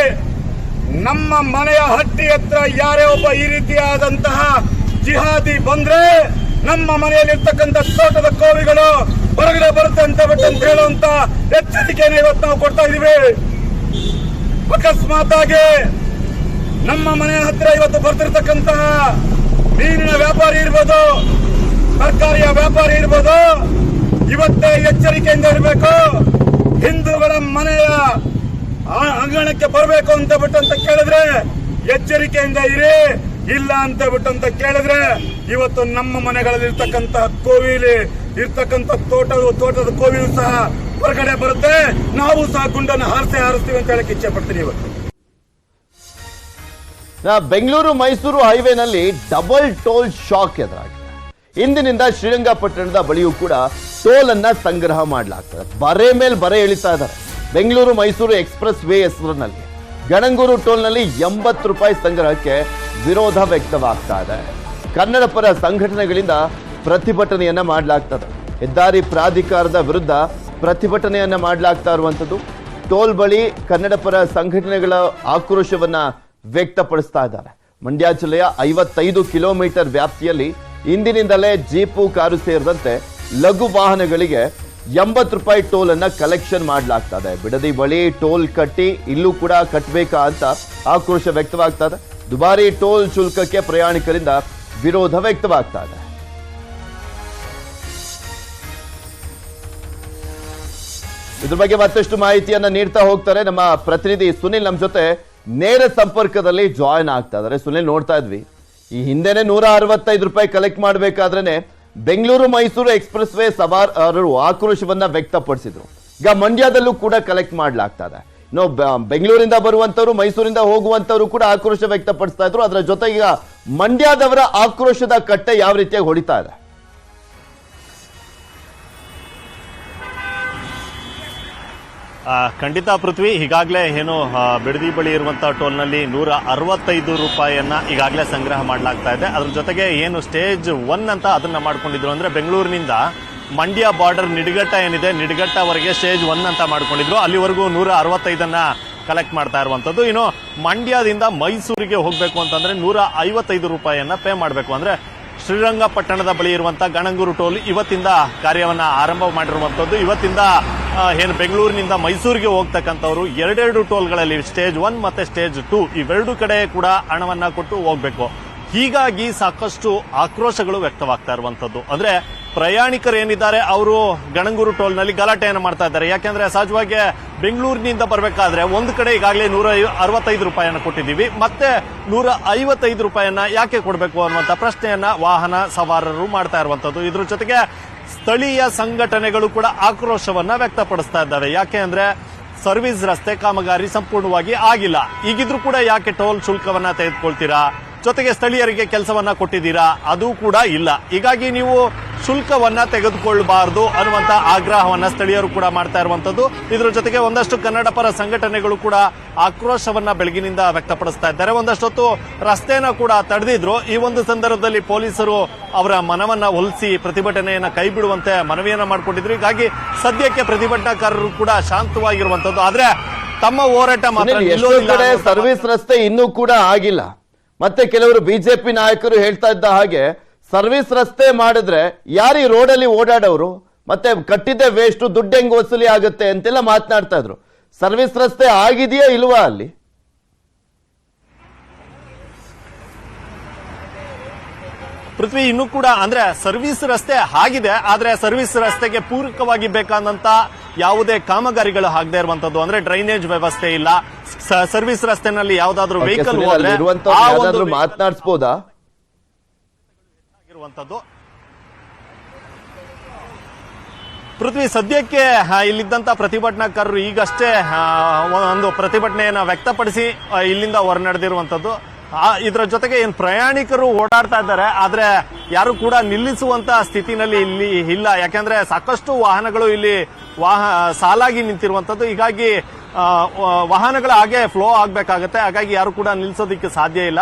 ನಮ್ಮ ಮನೆಯ ಹಟ್ಟಿ ಹತ್ರ ಯಾರೇ ಒಬ್ಬ ಈ ರೀತಿಯಾದಂತಹ ಜಿಹಾದಿ ಬಂದ್ರೆ ನಮ್ಮ ಮನೆಯಲ್ಲಿರ್ತಕ್ಕಂಥ ತೋಟದ ಕೋವಿಗಳು ಹೊರಗಡೆ ಬರುತ್ತೆ ಅಂತ ಹೇಳುವಂತ ಎಚ್ಚರಿಕೆಯನ್ನು ಇವತ್ತು ನಾವು ಕೊಡ್ತಾ ಇದೀವಿ. ಅಕಸ್ಮಾತ್ ಆಗಿ ನಮ್ಮ ಮನೆಯ ಹತ್ತಿರ ಇವತ್ತು ಬರ್ತಿರ್ತಕ್ಕಂತಹ ಮೀನಿನ ವ್ಯಾಪಾರಿ ಇರ್ಬೋದು, ತರಕಾರಿಯ ವ್ಯಾಪಾರಿ ಇರ್ಬೋದು, ಇವತ್ತೇ ಎಚ್ಚರಿಕೆಯಿಂದ ಇರಬೇಕು. ಹಿಂದೂಗಳ ಮನೆಯ ಅಂಗಣಕ್ಕೆ ಬರಬೇಕು ಅಂತ ಕೇಳಿದ್ರೆ ಎಚ್ಚರಿಕೆಯಿಂದ ಇರಿ, ಇಲ್ಲ ಅಂತ ಕೇಳಿದ್ರೆ ಇವತ್ತು ನಮ್ಮ ಮನೆಗಳಲ್ಲಿ ಇರ್ತಕ್ಕಂತಹ ಕೋವಿಲಿ ಇರ್ತಕ್ಕಂಥ ತೋಟದ ಕೋವಿಲು ಸಹ ಹೊರಗಡೆ ಬರುತ್ತೆ. ನಾವು ಸಹ ಗುಂಡನ್ನು ಹಾರಿಸ್ತೀವಿ ಅಂತ ಹೇಳಕ್ ಇಚ್ಛೆ ಪಡ್ತೀನಿ. ಇವತ್ತು ಬೆಂಗಳೂರು ಮೈಸೂರು ಹೈವೇನಲ್ಲಿ ಡಬಲ್ ಟೋಲ್ ಶಾಕ್ ಎದುರಾಗಿದೆ. ಇಂದಿನಿಂದ ಶ್ರೀರಂಗಪಟ್ಟಣದ ಬಳಿಯೂ ಕೂಡ ಟೋಲ್ ಅನ್ನ ಸಂಗ್ರಹ ಮಾಡಲಾಗ್ತದೆ. ಬರೆ ಮೇಲೆ ಬರೆ ಎಳಿತಾ ಇದ್ದಾರೆ. ಬೆಂಗಳೂರು ಮೈಸೂರು ಎಕ್ಸ್ಪ್ರೆಸ್ ವೇ ಹೆಸರಿನಲ್ಲಿ ಗಣಂಗೂರು ಟೋಲ್ನಲ್ಲಿ 80 ರೂಪಾಯಿ ಸಂಗ್ರಹಕ್ಕೆ ವಿರೋಧ ವ್ಯಕ್ತವಾಗ್ತಾ ಇದೆ. ಕನ್ನಡ ಪರ ಸಂಘಟನೆಗಳಿಂದ ಪ್ರತಿಭಟನೆಯನ್ನ ಮಾಡಲಾಗ್ತದೆ. ಹೆದ್ದಾರಿ ಪ್ರಾಧಿಕಾರದ ವಿರುದ್ಧ ಪ್ರತಿಭಟನೆಯನ್ನ ಮಾಡಲಾಗ್ತಾ ಇರುವಂತದ್ದು. ಟೋಲ್ ಬಳಿ ಕನ್ನಡ ಪರ ಸಂಘಟನೆಗಳ ಆಕ್ರೋಶವನ್ನ ವ್ಯಕ್ತಪಡಿಸ್ತಾ ಇದ್ದಾರೆ. ಮಂಡ್ಯ ಜಿಲ್ಲೆಯ 55 ಕಿಲೋಮೀಟರ್ ವ್ಯಾಪ್ತಿಯಲ್ಲಿ ಇಂದಿನಿಂದಲೇ ಜೀಪು ಕಾರು ಸೇರಿದಂತೆ ಲಘು ವಾಹನಗಳಿಗೆ 80 ರೂಪಾಯಿ ಟೋಲ್ ಅನ್ನ ಕಲೆಕ್ಷನ್ ಮಾಡಲಾಗ್ತದೆ. ಬಿಡದಿ ಬಳಿ ಟೋಲ್ ಕಟ್ಟಿ ಇಲ್ಲೂ ಕೂಡ ಕಟ್ಟಬೇಕಾ ಅಂತ ಆಕ್ರೋಶ ವ್ಯಕ್ತವಾಗ್ತಾ ಇದೆ. ದುಬಾರಿ ಟೋಲ್ ಶುಲ್ಕಕ್ಕೆ ಪ್ರಯಾಣಿಕರಿಂದ ವಿರೋಧ ವ್ಯಕ್ತವಾಗ್ತಾ ಇದೆ. ಇದ್ರ ಬಗ್ಗೆ ಮತ್ತಷ್ಟು ಮಾಹಿತಿಯನ್ನ ನೀಡ್ತಾ ಹೋಗ್ತಾರೆ ನಮ್ಮ ಪ್ರತಿನಿಧಿ ಸುನಿಲ್. ನಮ್ಮ ಜೊತೆ ನೇರ ಸಂಪರ್ಕದಲ್ಲಿ ಜಾಯಿನ್ ಆಗ್ತಾ ಇದ್ದಾರೆ. ಸುನಿಲ್, ನೋಡ್ತಾ ಇದ್ವಿ ಈ ಹಿಂದೆನೆ 165 ರೂಪಾಯಿ ಕಲೆಕ್ಟ್ ಮಾಡಬೇಕಾದ್ರೆ ಬೆಂಗಳೂರು ಮೈಸೂರು ಎಕ್ಸ್ಪ್ರೆಸ್ ವೇ ಸವಾರರು ಆಕ್ರೋಶವನ್ನ ವ್ಯಕ್ತಪಡಿಸಿದ್ರು. ಈಗ ಮಂಡ್ಯದಲ್ಲೂ ಕೂಡ ಕಲೆಕ್ಟ್ ಮಾಡಲಾಗ್ತಾ ಇದೆ. ಇನ್ನು ಬೆಂಗಳೂರಿಂದ ಬರುವಂತವ್ರು, ಮೈಸೂರಿಂದ ಹೋಗುವಂತವ್ರು ಕೂಡ ಆಕ್ರೋಶ ವ್ಯಕ್ತಪಡಿಸ್ತಾ ಇದ್ರು. ಅದರ ಜೊತೆಗೆ ಈಗ ಮಂಡ್ಯದವರ ಆಕ್ರೋಶದ ಕಟ್ಟೆ ಯಾವ ರೀತಿಯಾಗಿ ಹೊಡಿತಾ ಇದೆ? ಖಂಡಿತ ಪೃಥ್ವಿ, ಈಗಾಗಲೇ ಏನು ಬಿಡದಿ ಬಳಿ ಇರುವಂಥ ಟೋಲ್ನಲ್ಲಿ 165 ರೂಪಾಯಿಯನ್ನ ಈಗಾಗಲೇ ಸಂಗ್ರಹ ಮಾಡಲಾಗ್ತಾ ಇದೆ. ಅದ್ರ ಜೊತೆಗೆ ಏನು ಸ್ಟೇಜ್ 1 ಅಂತ ಅದನ್ನ ಮಾಡ್ಕೊಂಡಿದ್ರು, ಅಂದ್ರೆ ಬೆಂಗಳೂರಿನಿಂದ ಮಂಡ್ಯ ಬಾರ್ಡರ್ ನಿಡಘಟ್ಟ ಏನಿದೆ, ನಿಡಘಟ್ಟವರೆಗೆ ಸ್ಟೇಜ್ 1 ಅಂತ ಮಾಡ್ಕೊಂಡಿದ್ರು. ಅಲ್ಲಿವರೆಗೂ 165 ಕಲೆಕ್ಟ್ ಮಾಡ್ತಾ ಇರುವಂಥದ್ದು. ಇನ್ನು ಮಂಡ್ಯದಿಂದ ಮೈಸೂರಿಗೆ ಹೋಗಬೇಕು ಅಂತಂದ್ರೆ 155 ರೂಪಾಯಿಯನ್ನ ಪೇ ಮಾಡಬೇಕು. ಅಂದ್ರೆ ಶ್ರೀರಂಗಪಟ್ಟಣದ ಬಳಿ ಇರುವಂತಹ ಗಣಂಗೂರು ಟೋಲ್ ಇವತ್ತಿಂದ ಕಾರ್ಯವನ್ನ ಆರಂಭ ಮಾಡಿರುವಂತದ್ದು. ಇವತ್ತಿಂದ ಏನು ಬೆಂಗಳೂರಿನಿಂದ ಮೈಸೂರಿಗೆ ಹೋಗ್ತಕ್ಕಂಥವ್ರು ಎರಡೆರಡು ಟೋಲ್ಗಳಲ್ಲಿ ಸ್ಟೇಜ್ 1 ಮತ್ತೆ ಸ್ಟೇಜ್ 2 ಇವೆರಡು ಕಡೆ ಕೂಡ ಹಣವನ್ನ ಕೊಟ್ಟು ಹೋಗ್ಬೇಕು. ಹೀಗಾಗಿ ಸಾಕಷ್ಟು ಆಕ್ರೋಶಗಳು ವ್ಯಕ್ತವಾಗ್ತಾ ಇರುವಂತದ್ದು. ಅಂದ್ರೆ ಪ್ರಯಾಣಿಕರು ಏನಿದ್ದಾರೆ ಅವರು ಗಣಂಗೂರು ಟೋಲ್ನಲ್ಲಿ ಗಲಾಟೆಯನ್ನು ಮಾಡ್ತಾ ಇದ್ದಾರೆ. ಯಾಕೆಂದ್ರೆ ಸಹಜವಾಗಿ ಬೆಂಗಳೂರಿನಿಂದ ಬರಬೇಕಾದ್ರೆ ಒಂದು ಕಡೆ ಈಗಾಗಲೇ 165 ರೂಪಾಯಿಯನ್ನು ಕೊಟ್ಟಿದ್ದೀವಿ, ಮತ್ತೆ 155 ರೂಪಾಯಿಯನ್ನ ಯಾಕೆ ಕೊಡಬೇಕು ಅನ್ನುವಂಥ ಪ್ರಶ್ನೆಯನ್ನ ವಾಹನ ಸವಾರರು ಮಾಡ್ತಾ ಇರುವಂತದ್ದು. ಇದ್ರ ಜೊತೆಗೆ ಸ್ಥಳೀಯ ಸಂಘಟನೆಗಳು ಕೂಡ ಆಕ್ರೋಶವನ್ನ ವ್ಯಕ್ತಪಡಿಸ್ತಾ ಇದ್ದಾವೆ. ಯಾಕೆ ಅಂದ್ರೆ ಸರ್ವಿಸ್ ರಸ್ತೆ ಕಾಮಗಾರಿ ಸಂಪೂರ್ಣವಾಗಿ ಆಗಿಲ್ಲ, ಈಗಿದ್ರೂ ಕೂಡ ಯಾಕೆ ಟೋಲ್ ಶುಲ್ಕವನ್ನ ತೆಗೆದುಕೊಳ್ತೀರಾ, ಜೊತೆಗೆ ಸ್ಥಳೀಯರಿಗೆ ಕೆಲಸವನ್ನ ಕೊಟ್ಟಿದ್ದೀರಾ, ಅದು ಕೂಡ ಇಲ್ಲ. ಹೀಗಾಗಿ ನೀವು ಶುಲ್ಕವನ್ನ ತೆಗೆದುಕೊಳ್ಳಬಾರದು ಅನ್ನುವಂತ ಆಗ್ರಹವನ್ನ ಸ್ಥಳೀಯರು ಕೂಡ ಮಾಡ್ತಾ ಇರುವಂತದ್ದು. ಇದ್ರ ಜೊತೆಗೆ ಒಂದಷ್ಟು ಕನ್ನಡ ಪರ ಸಂಘಟನೆಗಳು ಕೂಡ ಆಕ್ರೋಶವನ್ನ ಬೆಳಗಿನಿಂದ ವ್ಯಕ್ತಪಡಿಸ್ತಾ ಇದ್ದಾರೆ. ಒಂದಷ್ಟೊತ್ತು ರಸ್ತೆನ ಕೂಡ ತಡೆದಿದ್ರು. ಈ ಒಂದು ಸಂದರ್ಭದಲ್ಲಿ ಪೊಲೀಸರು ಅವರ ಮನವನ್ನ ಒಲಿಸಿ ಪ್ರತಿಭಟನೆಯನ್ನ ಕೈ ಬಿಡುವಂತೆ ಮನವಿಯನ್ನ ಮಾಡಿಕೊಂಡಿದ್ರು. ಹೀಗಾಗಿ ಸದ್ಯಕ್ಕೆ ಪ್ರತಿಭಟನಾಕಾರರು ಕೂಡ ಶಾಂತವಾಗಿರುವಂತದ್ದು. ಆದ್ರೆ ತಮ್ಮ ಹೋರಾಟ ಮಾತ್ರ ಕಡೆ ಸರ್ವಿಸ್ ರಸ್ತೆ ಇನ್ನೂ ಕೂಡ ಆಗಿಲ್ಲ. ಮತ್ತೆ ಕೆಲವರು ಬಿಜೆಪಿ ನಾಯಕರು ಹೇಳ್ತಾ ಇದ್ದ ಹಾಗೆ ಸರ್ವಿಸ್ ರಸ್ತೆ ಮಾಡಿದ್ರೆ ಯಾರು ಈ ರೋಡಲ್ಲಿ ಓಡಾಡೋರು, ಮತ್ತೆ ಕಟ್ಟಿದ್ದೆ ವೇಸ್ಟ್, ದುಡ್ಡು ಹೆಂಗ್ ವಸೂಲಿ ಆಗುತ್ತೆ ಅಂತೆಲ್ಲ ಮಾತನಾಡ್ತಾ ಇದ್ರು. ಸರ್ವಿಸ್ ರಸ್ತೆ ಆಗಿದೆಯಾ ಇಲ್ವಾ ಅಲ್ಲಿ? ಪೃಥ್ವಿ, ಇನ್ನೂ ಕೂಡ ಅಂದ್ರೆ ಸರ್ವಿಸ್ ರಸ್ತೆ ಆಗಿದೆ, ಆದ್ರೆ ಸರ್ವಿಸ್ ರಸ್ತೆಗೆ ಪೂರಕವಾಗಿ ಬೇಕಾದಂತ ಯಾವುದೇ ಕಾಮಗಾರಿಗಳು ಆಗದೆ ಇರುವಂತದ್ದು. ಅಂದ್ರೆ ಡ್ರೈನೇಜ್ ವ್ಯವಸ್ಥೆ ಇಲ್ಲ. ಸರ್ವಿಸ್ ರಸ್ತೆನಲ್ಲಿ ಯಾವ್ದಾದ್ರು ವೆಹಿಕಲ್ ಮಾತನಾಡಿಸಬಹುದಾ? ಪೃಥ್ವಿ, ಸದ್ಯಕ್ಕೆ ಇಲ್ಲಿದ್ದಂತ ಪ್ರತಿಭಟನಾಕಾರರು ಈಗಷ್ಟೇ ಒಂದು ಪ್ರತಿಭಟನೆಯನ್ನ ವ್ಯಕ್ತಪಡಿಸಿ ಇಲ್ಲಿಂದ ಹೊರನಡೆದಿರುವಂತದ್ದು. ಇದರ ಜೊತೆಗೆ ಏನ್ ಪ್ರಯಾಣಿಕರು ಓಡಾಡ್ತಾ ಇದ್ದಾರೆ, ಆದ್ರೆ ಯಾರು ಕೂಡ ನಿಲ್ಲಿಸುವಂತ ಸ್ಥಿತಿನಲ್ಲಿ ಇಲ್ಲಿ ಇಲ್ಲ. ಯಾಕಂದ್ರೆ ಸಾಕಷ್ಟು ವಾಹನಗಳು ಇಲ್ಲಿ ಸಾಲಾಗಿ ನಿಂತಿರುವಂತದ್ದು. ಹೀಗಾಗಿ ವಾಹನಗಳ ಹಾಗೆ ಫ್ಲೋ ಆಗ್ಬೇಕಾಗತ್ತೆ. ಹಾಗಾಗಿ ಯಾರು ಕೂಡ ನಿಲ್ಲಿಸೋದಿಕ್ಕೆ ಸಾಧ್ಯ ಇಲ್ಲ.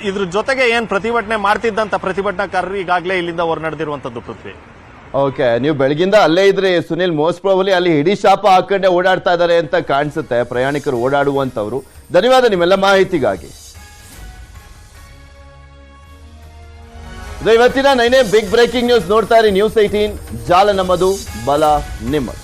ಇದ್ರ ಜೊತೆಗೆ ಏನ್ ಪ್ರತಿಭಟನೆ ಮಾಡ್ತಿದ್ದಂತ ಪ್ರತಿಭಟನಾಕಾರರು ಈಗಾಗಲೇ ಇಲ್ಲಿಂದ ಹೊರನಡೆದಿರುವಂತದ್ದು. ಪೃಥ್ವಿ, ಓಕೆ, ನೀವು ಬೆಳಗಿಂದ ಅಲ್ಲೇ ಇದ್ರಿ ಸುನಿಲ್. ಮೋಸ್ಟ್ ಪ್ರಾಬಲಿ ಅಲ್ಲಿ ಹಿಡಿ ಶಾಪ ಹಾಕೊಂಡೆ ಓಡಾಡ್ತಾ ಇದ್ದಾರೆ ಅಂತ ಕಾಣಿಸುತ್ತೆ ಪ್ರಯಾಣಿಕರು ಓಡಾಡುವಂತವ್ರು. ಧನ್ಯವಾದ ನಿಮ್ಮೆಲ್ಲ ಮಾಹಿತಿಗಾಗಿ. ಇವತ್ತಿನ 9 ಬಿಗ್ ಬ್ರೇಕಿಂಗ್ ನ್ಯೂಸ್ ನೋಡ್ತಾ ಇರಿ ನ್ಯೂಸ್ 18. ಜಾಲ ನಮ್ಮದು, ಬಲ ನಿಮ್ಮದು.